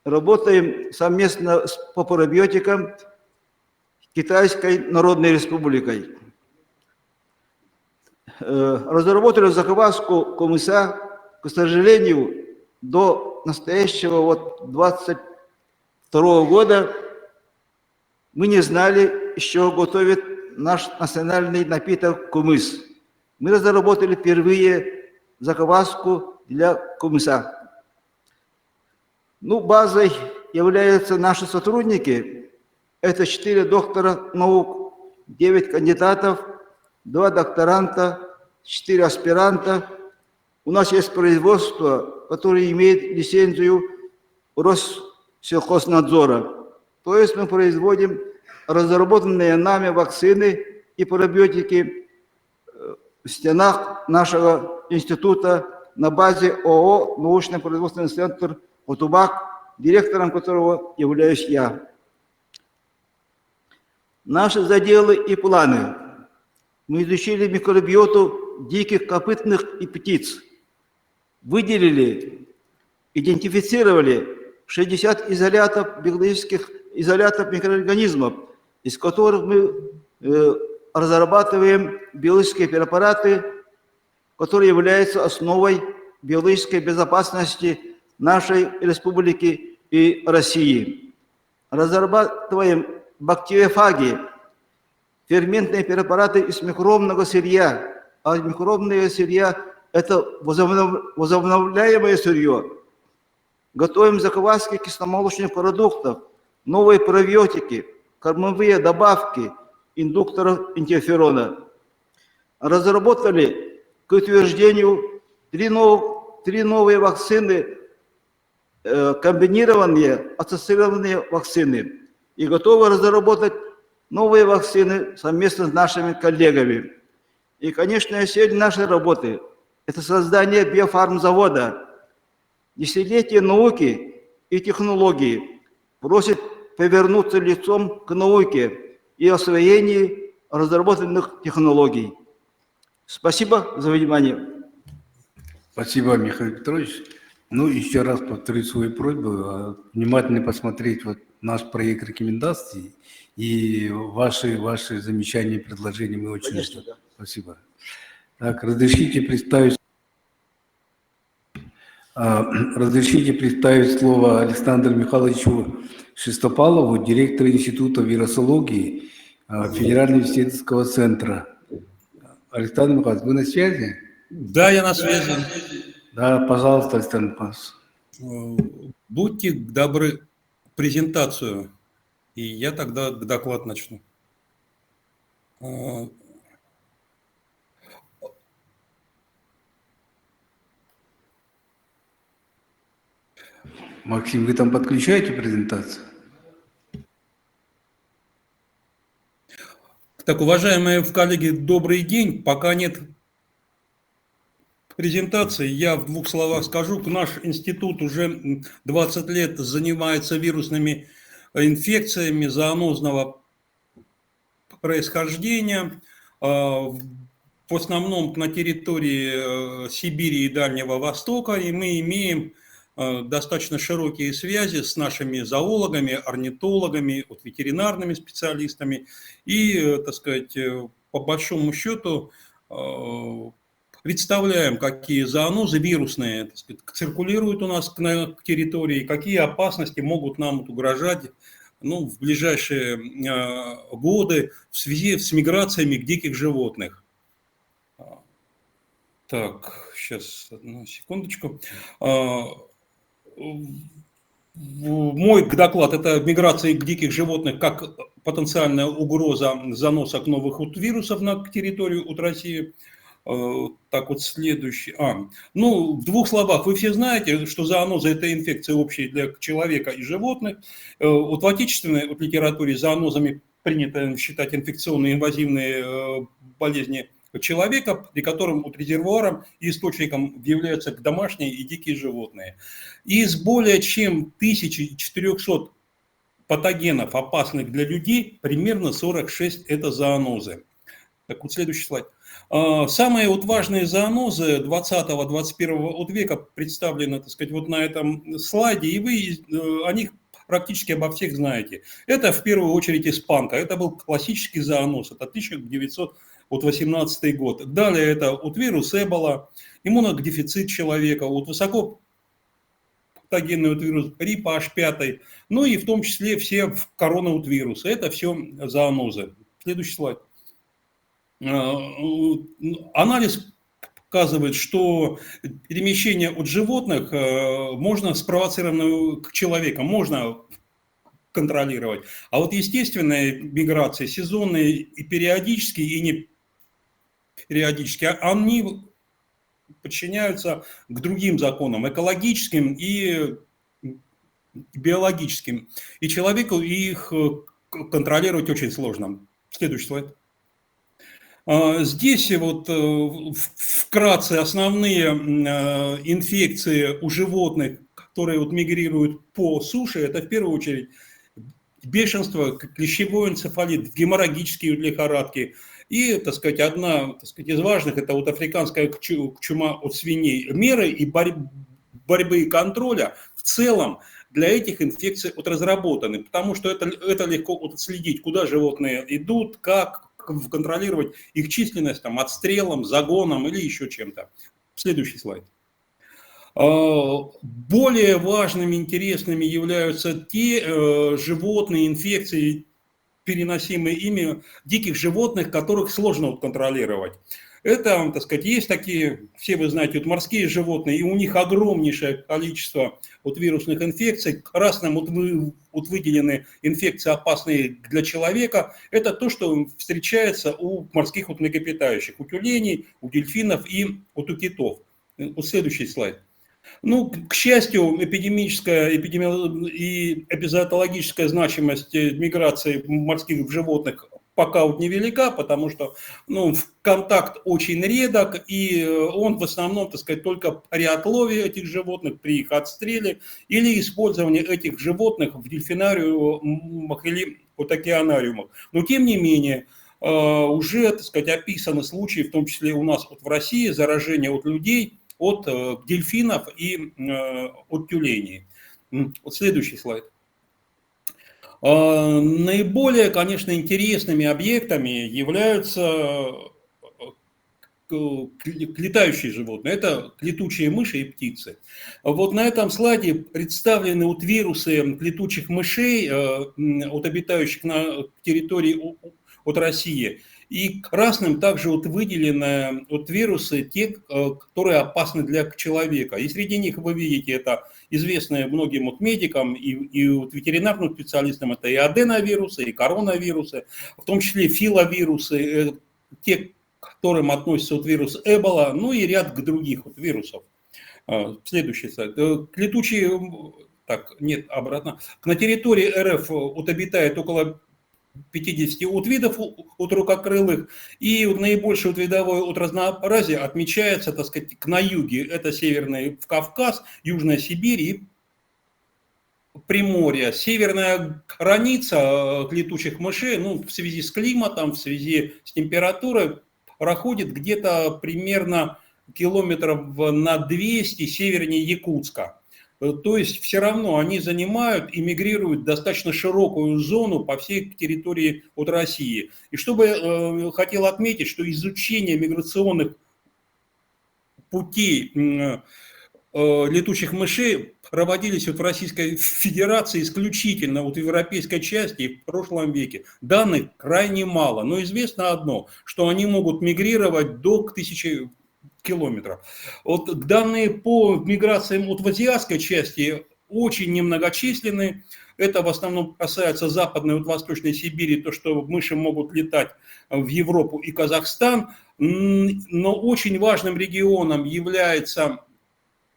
Работаем совместно по пробиотикам Китайской Народной Республикой. Разработали закваску кумыса. К сожалению, до настоящего 22 года мы не знали, из чего готовит наш национальный напиток кумыс. Мы разработали впервые закваску для кумыса. Базой являются наши сотрудники. Это 4 доктора наук, 9 кандидатов, 2 докторанта, 4 аспиранта. У нас есть производство, которое имеет лицензию Россельхознадзора. То есть мы производим разработанные нами вакцины и пробиотики в стенах нашего института на базе ООО «Научно-производственный центр Утубак», директором которого являюсь я. Наши заделы и планы. Мы изучили микробиоту диких копытных и птиц. Выделили, идентифицировали 60 изолятов, биологических изолятов микроорганизмов, из которых мы разрабатываем биологические препараты, которые являются основой биологической безопасности нашей республики и России. Разрабатываем бактериофаги, ферментные препараты из микробного сырья, а микробное сырья – это возобновляемое сырье. Готовим закваски кисломолочных продуктов, новые пробиотики, кормовые добавки, индукторов интерферона. Разработали к утверждению 3 новые вакцины, комбинированные, ассоциированные вакцины. И готовы разработать новые вакцины совместно с нашими коллегами. И, конечно, цель нашей работы – это создание биофармзавода. Десятилетие науки и технологий просит повернуться лицом к науке и освоению разработанных технологий. Спасибо за внимание. Спасибо, Михаил Петрович. Еще раз повторю свою просьбу внимательно посмотреть наш проект рекомендаций и ваши замечания и предложения. Мы очень ждем. Да. Спасибо. Так, разрешите представить слово Александру Михайловичу Шестопалову, директору Института вирусологии Федерального исследовательского центра. Александр Михайлович, вы на связи? Да, я на связи. Да, пожалуйста, Александр Михайлович. Будьте добры, презентацию, и я тогда доклад начну. Максим, вы там подключаете презентацию? Так, уважаемые коллеги, добрый день. Пока нет презентации. Я в двух словах скажу. Наш институт уже 20 лет занимается вирусными инфекциями зоонозного происхождения. В основном на территории Сибири и Дальнего Востока. И мы имеем достаточно широкие связи с нашими зоологами, орнитологами, вот, ветеринарными специалистами. И, так сказать, по большому счету представляем, какие зоонозы вирусные, так сказать, циркулируют у нас на территории, какие опасности могут нам угрожать, ну, в ближайшие годы в связи с миграциями к диких животных. Так, сейчас, одну секундочку. Мой доклад – это миграция к диких животных как потенциальная угроза заноса новых вирусов на территорию России. Так вот, следующий. Ну, в двух словах, вы все знаете, что зооноза – это инфекция общая для человека и животных. Вот в отечественной литературе зоонозами принято считать инфекционные инвазивные болезни человека, при котором вот резервуаром и источником являются домашние и дикие животные. Из более чем 1400 патогенов, опасных для людей, примерно 46 – это зоонозы. Так вот, следующий слайд. Самые вот важные зоонозы 20-21 века представлены, так сказать, вот на этом слайде, и вы о них практически обо всех знаете. Это в первую очередь испанка, это был классический зооноз, это 1918 год. Далее это вот вирус Эбола, иммунодефицит человека, вот высоко патогенный вот вирус гриппа H5, ну и в том числе все коронавирусы, это все зоонозы. Следующий слайд. Анализ показывает, что перемещение от животных можно спровоцировано к человеку, можно контролировать. А вот естественные миграции, сезонные и периодические, и не периодические, они подчиняются к другим законам, экологическим и биологическим. И человеку их контролировать очень сложно. Следующий слайд. Здесь вот вкратце основные инфекции у животных, которые вот мигрируют по суше, это в первую очередь бешенство, клещевой энцефалит, геморрагические лихорадки. И, так сказать, одна, так сказать, из важных – это вот африканская чума от свиней. Меры и борьбы и контроля в целом для этих инфекций вот разработаны, потому что это легко вот следить, куда животные идут, как контролировать их численность там, отстрелом, загоном или еще чем-то. Следующий слайд. Более важными, интересными являются те животные инфекции, переносимые ими диких животных, которых сложно контролировать. Это, так сказать, есть такие, все вы знаете, вот морские животные, и у них огромнейшее количество вот вирусных инфекций. Красным вот выделены инфекции, опасные для человека. Это то, что встречается у морских вот млекопитающих, у тюленей, у дельфинов и вот у китов. Вот следующий слайд. Ну, к счастью, эпидемическая и эпизоотологическая значимость миграции морских животных пока вот невелика, потому что ну, контакт очень редок, и он в основном, так сказать, только при отлове этих животных, при их отстреле или использовании этих животных в дельфинариумах или вот океанариумах. Но тем не менее, уже, так сказать, описаны случаи, в том числе у нас вот в России, заражения от людей, от дельфинов и от тюленей. Вот следующий слайд. Наиболее, конечно, интересными объектами являются летающие животные. Это летучие мыши и птицы. Вот на этом слайде представлены вот вирусы летучих мышей, от обитающих на территории от России. И красным также вот выделены вот вирусы, те, которые опасны для человека. И среди них вы видите, это известные многим вот медикам и вот ветеринарным специалистам, это и аденовирусы, и коронавирусы, в том числе филовирусы, те, к которым относится вот вирус Эбола, ну и ряд других вот вирусов. Следующий слайд. Летучие, так, нет, обратно. На территории РФ вот обитает около 50 отвидов от рукокрылых, и наибольшее отвидовое разнообразие отмечается, так сказать, на юге. Это Северный Кавказ, Южная Сибирь и Приморье. Северная граница летучих мышей, ну, в связи с климатом, в связи с температурой, проходит где-то примерно километров на 200 севернее Якутска. То есть все равно они занимают и мигрируют достаточно широкую зону по всей территории от России. И чтобы хотел отметить, что изучение миграционных путей летучих мышей проводились вот в Российской Федерации исключительно вот в европейской части и в прошлом веке. Данных крайне мало, но известно одно, что они могут мигрировать до 1000 километров. Вот данные по миграциям вот в азиатской части очень немногочисленны. Это в основном касается Западной и Восточной Сибири, то, что мыши могут летать в Европу и Казахстан. Но очень важным регионом является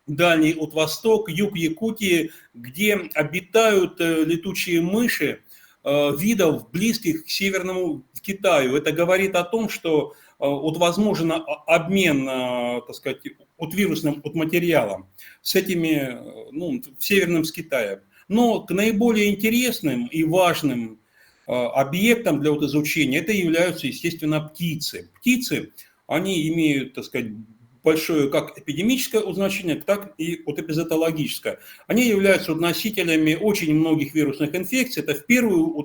Дальний Восток, юг Якутии, где обитают летучие мыши видов, близких к Северному Китаю. Это говорит о том, что вот возможен обмен, так сказать, от вирусным от материалом с этими, ну, северным с Китаем. Но к наиболее интересным и важным объектам для вот изучения это являются, естественно, птицы. Птицы, они имеют, так сказать, большое как эпидемическое значение, так и вот эпизотологическое. Они являются носителями очень многих вирусных инфекций. Это в первую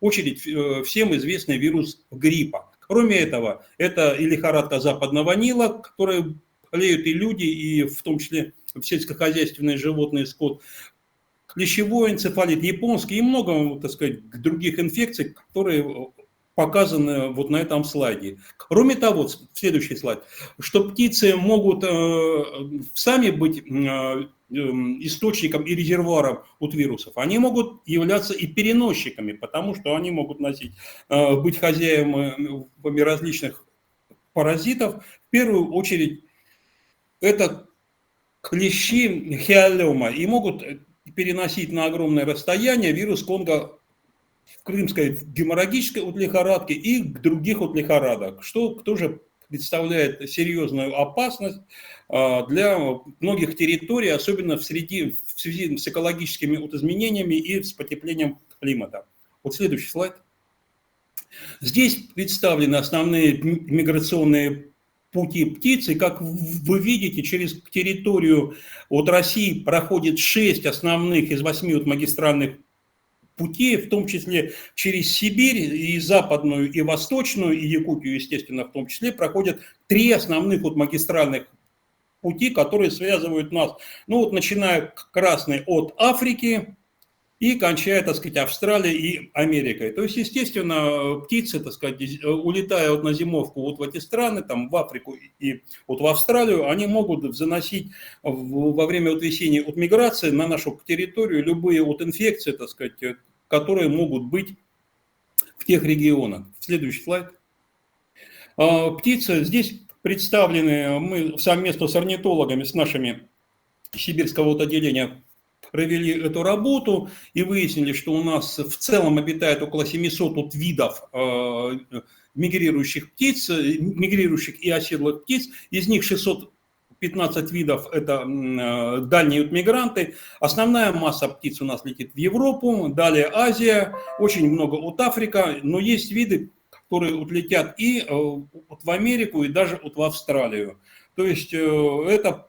очередь всем известный вирус гриппа. Кроме этого, это и лихорадка западного Нила, которой болеют и люди, и в том числе сельскохозяйственные животные, скот, клещевой энцефалит, японский и много, так сказать, других инфекций, которые показаны вот на этом слайде. Кроме того, следующий слайд, что птицы могут сами быть источником и резервуаром от вирусов, они могут являться и переносчиками, потому что они могут быть хозяевами различных паразитов. В первую очередь это клещи хиолема и могут переносить на огромное расстояние вирус Конго, крымской геморрагической лихорадки и других лихорадок, что тоже представляет серьезную опасность для многих территорий, особенно в связи с экологическими изменениями и с потеплением климата. Вот следующий слайд. Здесь представлены основные миграционные пути птиц, и как вы видите, через территорию от России проходит 6 основных из 8 магистральных путей, в том числе через Сибирь, и западную, и восточную, и Якутию, естественно, в том числе, проходят 3 основных магистральных пути, которые связывают нас, ну вот начиная красный от Африки и кончая, так сказать, Австралией и Америкой. То есть, естественно, птицы, так сказать, улетая вот на зимовку вот в эти страны, там в Африку и вот в Австралию, они могут заносить во время вот весенней вот миграции на нашу территорию любые вот инфекции, так сказать, которые могут быть в тех регионах. Следующий слайд. Птицы здесь представлены, мы совместно с орнитологами, с нашими сибирского вот отделения провели эту работу и выяснили, что у нас в целом обитает около 700 вот видов мигрирующих птиц, мигрирующих и оседлых птиц, из них 615 видов – это дальние мигранты. Основная масса птиц у нас летит в Европу, далее Азия, очень много от Африка, но есть виды, которые летят и в Америку, и даже в Австралию. То есть это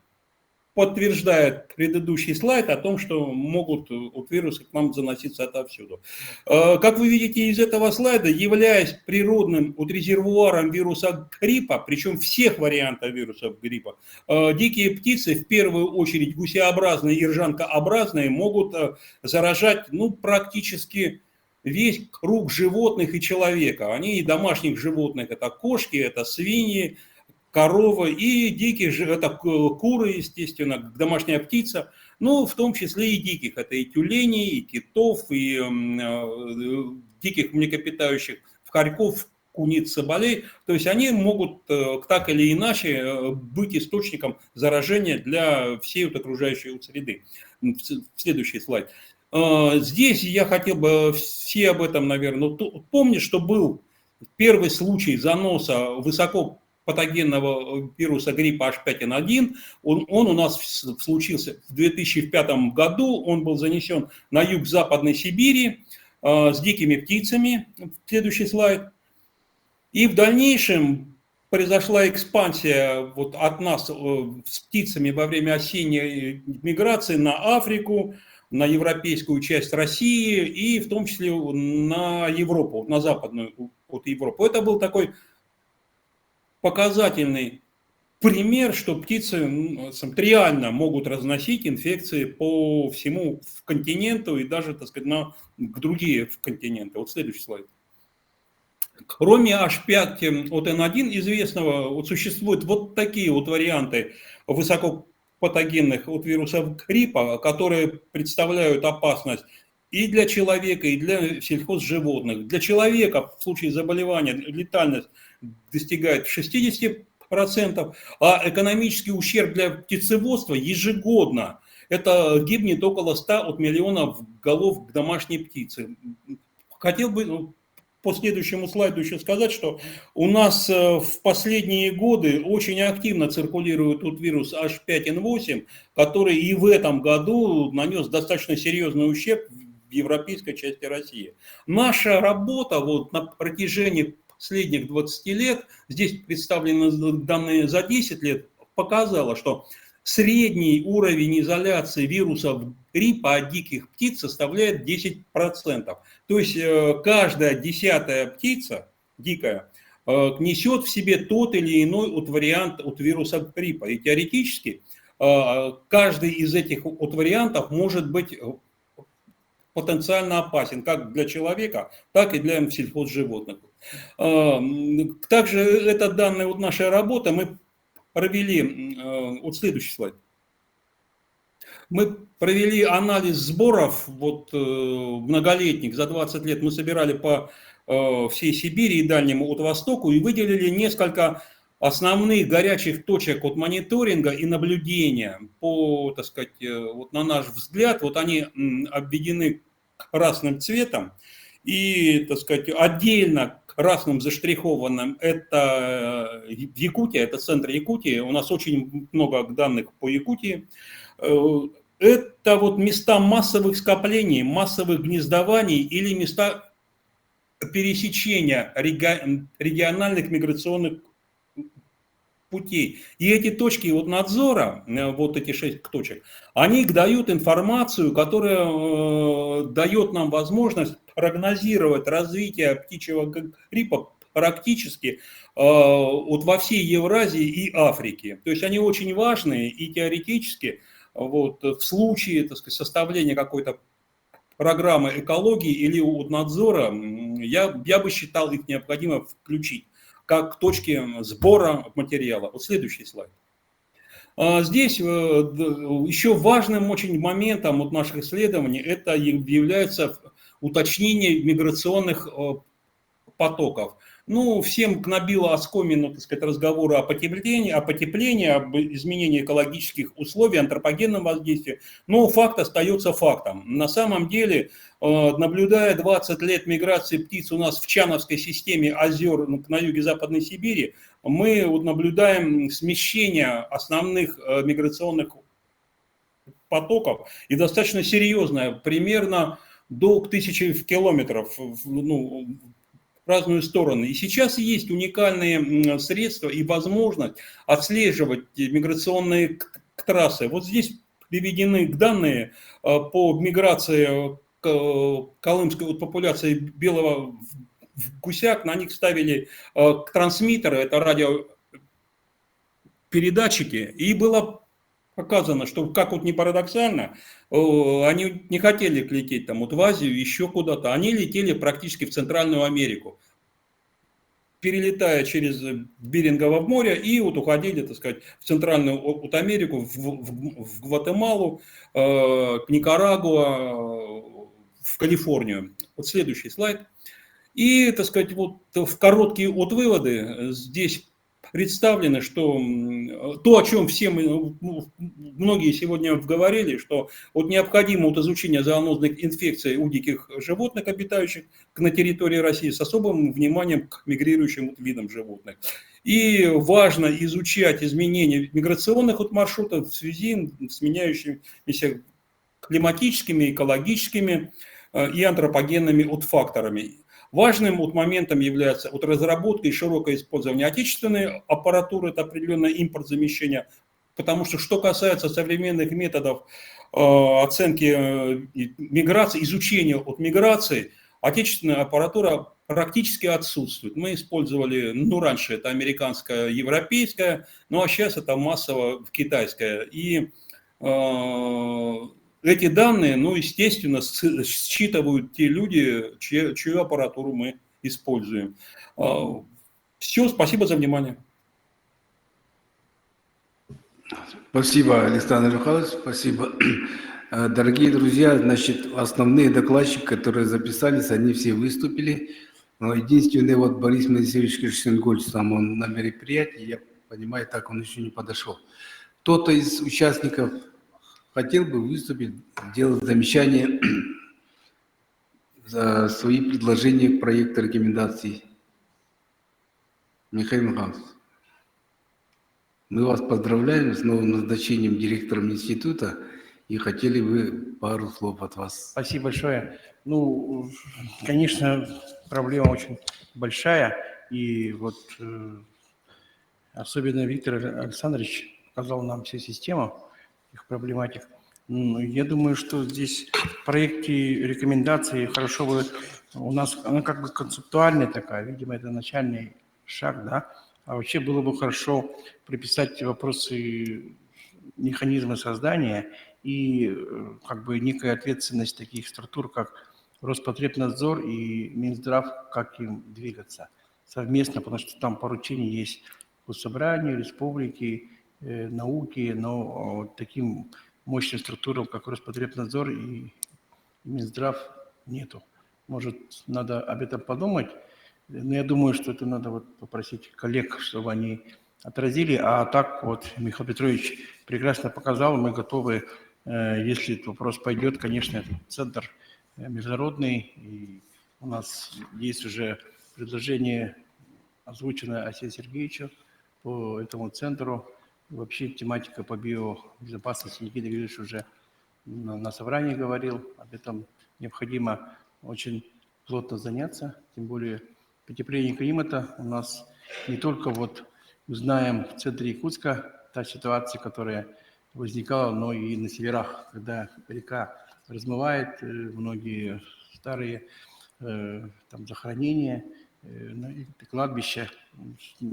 подтверждает предыдущий слайд о том, что могут вирусы к нам заноситься отовсюду. Как вы видите из этого слайда, являясь природным резервуаром вируса гриппа, причем всех вариантов вирусов гриппа, дикие птицы, в первую очередь гусеобразные и ржанкообразные, могут заражать практически весь круг животных и человека. Они и домашних животных, это кошки, это свиньи, коровы, и диких, это куры, естественно, домашняя птица, но в том числе и диких, это и тюленей, и китов, и диких млекопитающих, хорьков, куниц, соболей. То есть они могут так или иначе быть источником заражения для всей окружающей среды. Следующий слайд. Здесь я хотел бы, все об этом, наверное, помнят, что был первый случай заноса высокопатогенного вируса гриппа H5N1. Он у нас случился в 2005 году, он был занесен на юг Западной Сибири с дикими птицами. Следующий слайд. И в дальнейшем произошла экспансия вот от нас с птицами во время осенней миграции на Африку, на европейскую часть России и в том числе на Европу, на западную от Европу. Это был такой показательный пример, что птицы реально могут разносить инфекции по всему континенту и даже, так сказать, к другие континенты. Вот следующий слайд. Кроме H5N1 известного, вот существуют вот такие вот варианты высокопатогенных от вирусов гриппа, которые представляют опасность и для человека, и для сельхозживотных. Для человека в случае заболевания летальность достигает 60%, а экономический ущерб для птицеводства ежегодно это гибнет около 100 миллионов голов домашней птицы. Хотел бы по следующему слайду еще сказать, что у нас в последние годы очень активно циркулирует тут вирус H5N8, который и в этом году нанес достаточно серьезный ущерб в европейской части России. Наша работа вот на протяжении последних 20 лет, здесь представлены данные за 10 лет, показала, что средний уровень изоляции вирусов гриппа от диких птиц составляет 10%. То есть каждая 10-я птица дикая несет в себе тот или иной вариант от вируса гриппа. И теоретически каждый из этих вариантов может быть потенциально опасен как для человека, так и для сельхозживотных. Также это данные нашей работы мы провели, вот следующий слайд. Мы провели анализ сборов вот, многолетних, за 20 лет мы собирали по всей Сибири и Дальнему Востоку и выделили несколько основных горячих точек от мониторинга и наблюдения. По, так сказать, вот на наш взгляд, вот они обведены красным цветом. И, так сказать, отдельно красным заштрихованным это Якутия, это центр Якутии. У нас очень много данных по Якутии. Это вот места массовых скоплений, массовых гнездований или места пересечения региональных миграционных путей. И эти точки вот надзора, вот эти 6 точек, они дают информацию, которая дает нам возможность прогнозировать развитие птичьего гриппа практически вот во всей Евразии и Африке. То есть они очень важные и теоретически вот, в случае, так сказать, составления какой-то программы экологии или надзора, я бы считал их необходимо включить как точки сбора материала. Вот следующий слайд. Здесь еще важным очень моментом от наших исследований это является уточнение миграционных потоков. Ну, всем набило оскомину, так сказать, разговоры о потеплении, об изменении экологических условий, антропогенном воздействии. Но факт остается фактом. На самом деле, наблюдая 20 лет миграции птиц у нас в Чановской системе озер на юге Западной Сибири, мы вот наблюдаем смещение основных миграционных потоков и достаточно серьезное, примерно до 1000 километров, ну, в разные стороны. И сейчас есть уникальные средства и возможность отслеживать миграционные трассы. Вот здесь приведены данные по миграции колымской популяции белого гусяк. На них ставили трансмиттеры, это радиопередатчики, и было показано, что, как вот не парадоксально, они не хотели лететь там вот в Азию, еще куда-то. Они летели практически в Центральную Америку, перелетая через Берингово море и вот уходили, так сказать, в Центральную вот Америку, в Гватемалу, к Никарагуа, в Калифорнию. Вот следующий слайд. И, так сказать, вот в короткие вот выводы здесь представлены, что то, о чем все мы, многие сегодня говорили, что вот необходимо вот изучение зоонозных инфекций у диких животных, обитающих на территории России, с особым вниманием к мигрирующим видам животных. И важно изучать изменения миграционных вот маршрутов в связи с меняющимися климатическими, экологическими и антропогенными вот факторами. Важным вот моментом является вот разработка и широкое использование отечественной аппаратуры, это определенное импортзамещение, потому что касается современных методов оценки миграции, изучения от миграции, отечественная аппаратура практически отсутствует. Мы использовали, раньше это американская, европейская, а сейчас это массово китайская. И эти данные, естественно, считывают те люди, чью аппаратуру мы используем. Все, спасибо за внимание. Спасибо, Александр Михайлович, спасибо. Дорогие друзья, значит, основные докладчики, которые записались, они все выступили. Но единственный вот Борис Моисеевич Киршенгольц, сам он на мероприятии, я понимаю, так он еще не подошел. Кто-то из участников хотел бы выступить, делать замечания за свои предложения к проекту рекомендаций. Михаил Михайлович, мы вас поздравляем с новым назначением директором института и хотели бы пару слов от вас. Спасибо большое. Конечно, проблема очень большая, и вот особенно Виктор Александрович показал нам всю систему их проблематик. Я думаю, что здесь в проекте рекомендаций хорошо бы у нас, она как бы концептуальная такая, видимо, это начальный шаг, да, а вообще было бы хорошо приписать вопросы механизма создания и как бы некая ответственность таких структур, как Роспотребнадзор и Минздрав, как им двигаться совместно, потому что там поручения есть Госсобранию, республики, науки, но вот таким мощным структурам, как Роспотребнадзор и Минздрав, нету. Может, надо об этом подумать, но я думаю, что это надо вот попросить коллег, чтобы они отразили, а так вот Михаил Петрович прекрасно показал, мы готовы, если этот вопрос пойдет, конечно, этот центр международный, и у нас есть уже предложение, озвученное Арсению Сергеевичу по этому центру. Вообще тематика по биобезопасности Никита Григорьевич уже на собрании говорил, об этом необходимо очень плотно заняться, тем более потепление климата у нас не только вот мы знаем в центре Якутска та ситуация, которая возникала, но и на северах, когда река размывает многие старые там захоронения, кладбища,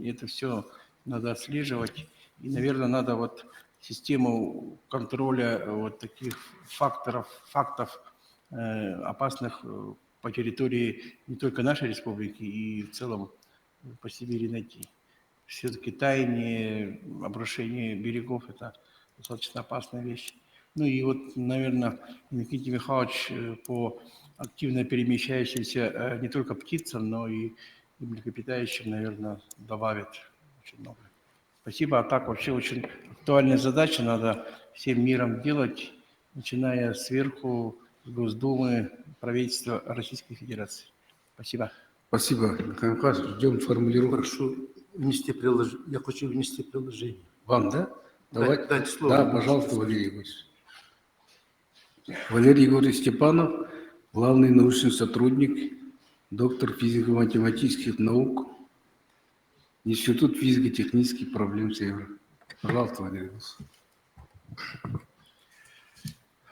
это все надо отслеживать. И, наверное, надо вот систему контроля вот таких фактов опасных по территории не только нашей республики и в целом по Сибири найти. Все-таки таяние, обрушение берегов – это достаточно опасная вещь. И вот, наверное, Никита Михайлович по активно перемещающимся не только птицам, но и млекопитающим, наверное, добавит очень много. Спасибо. А так вообще очень актуальная задача, надо всем миром делать, начиная сверху, с Госдумы, правительства Российской Федерации. Спасибо. Спасибо, Михаил Михайлович. Ждем формулировку. Я хочу внести приложение. Вам, да? Давайте. Дайте слово. Да, пожалуйста, Валерий Егорович. Валерий Егорович Степанов, главный научный сотрудник, доктор физико-математических наук, Институт физико-технических проблем Севера. Пожалуйста, Валерий Егорович.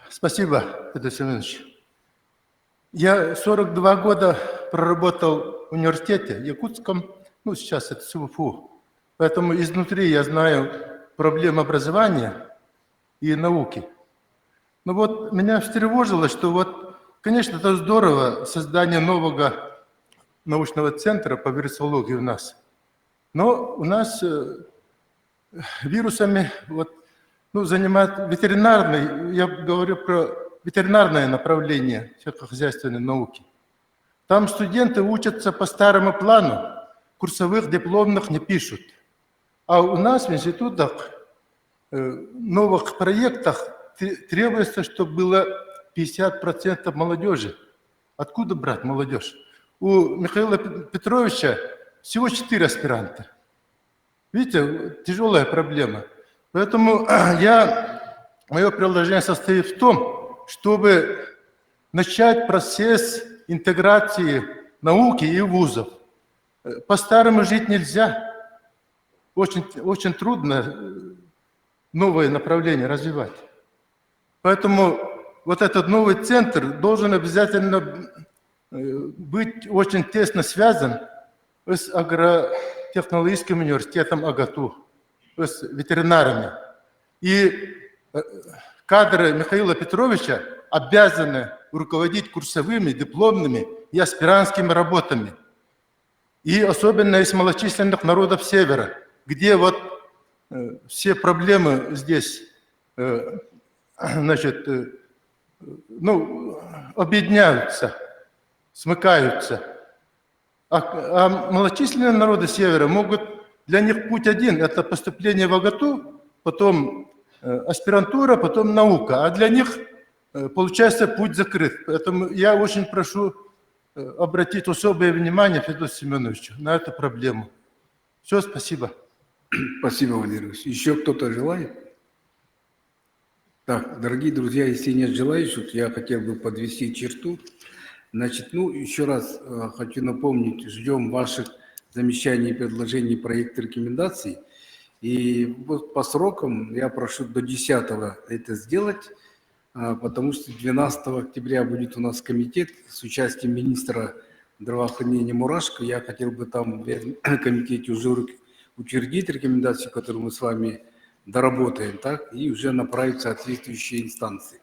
Спасибо, Петр Семенович. Я 42 года проработал в университете якутском, сейчас это СУФУ, поэтому изнутри я знаю проблемы образования и науки. Но вот меня встревожило, что конечно, это здорово, создание нового научного центра по вирусологии у нас. Но у нас вирусами занимает ветеринарный, я говорю про ветеринарное направление сельскохозяйственной науки. Там студенты учатся по старому плану, курсовых, дипломных не пишут. А у нас в институтах, новых проектах требуется, чтобы было 50% молодежи. Откуда брать молодежь? У Михаила Петровича всего 4 аспиранта. Видите, тяжелая проблема. Поэтому мое предложение состоит в том, чтобы начать процесс интеграции науки и вузов. По-старому жить нельзя. Очень, очень трудно новые направления развивать. Поэтому вот этот новый центр должен обязательно быть очень тесно связан с агротехнологическим университетом АГАТУ, с ветеринарами. И кадры Михаила Петровича обязаны руководить курсовыми, дипломными и аспирантскими работами. И особенно из малочисленных народов Севера, где вот все проблемы здесь, значит, объединяются, смыкаются. А малочисленные народы Севера могут, для них путь один, это поступление в АГАТУ, потом аспирантура, потом наука. А для них, получается, путь закрыт. Поэтому я очень прошу обратить особое внимание Федору Семеновичу на эту проблему. Все, спасибо. Спасибо, Владимир Ильич. Еще кто-то желает? Так, дорогие друзья, если нет желающих, я хотел бы подвести черту. Значит, еще раз хочу напомнить, ждем ваших замечаний, предложений, проекта рекомендаций. И вот по срокам я прошу до 10-го это сделать, потому что 12 октября будет у нас комитет с участием министра здравоохранения Мурашко. Я хотел бы там в комитете уже утвердить рекомендацию, которую мы с вами доработаем, так, и уже направить в соответствующие инстанции.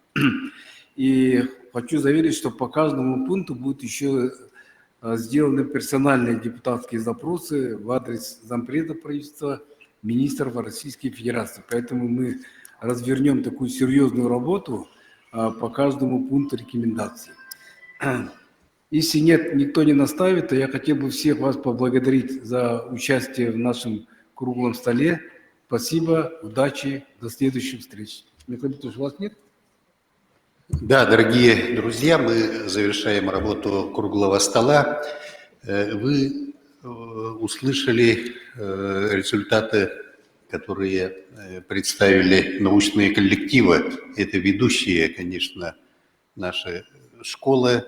И хочу заверить, что по каждому пункту будут еще сделаны персональные депутатские запросы в адрес зампреда правительства, министров Российской Федерации. Поэтому мы развернем такую серьезную работу по каждому пункту рекомендаций. Если нет, никто не наставит, то я хотел бы всех вас поблагодарить за участие в нашем круглом столе. Спасибо, удачи, до следующих встреч. Михаил Петрович, у вас нет? Да, дорогие друзья, мы завершаем работу круглого стола. Вы услышали результаты, которые представили научные коллективы. Это ведущие, конечно, наши школы,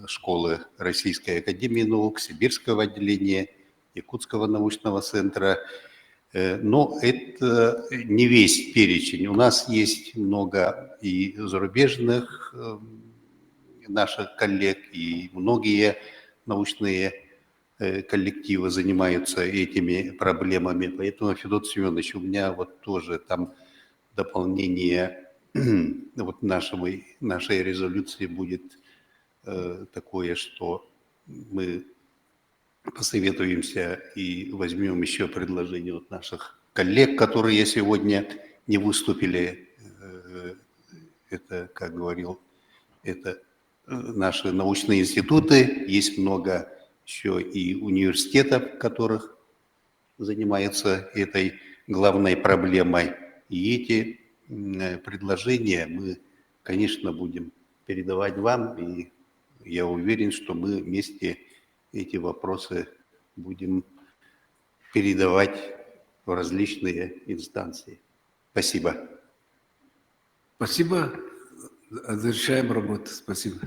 школы Российской академии наук, Сибирского отделения, Якутского научного центра. Но это не весь перечень. У нас есть много и зарубежных наших коллег, и многие научные коллективы занимаются этими проблемами. Поэтому, Федор Семенович, у меня вот тоже там дополнение вот нашей резолюции будет такое, что мы посоветуемся и возьмем еще предложения от наших коллег, которые сегодня не выступили. Это, как говорил, это наши научные институты. Есть много еще и университетов, которых занимаются этой главной проблемой. И эти предложения мы, конечно, будем передавать вам. И я уверен, что мы вместе эти вопросы будем передавать в различные инстанции. Спасибо. Спасибо. Завершаем работу. Спасибо.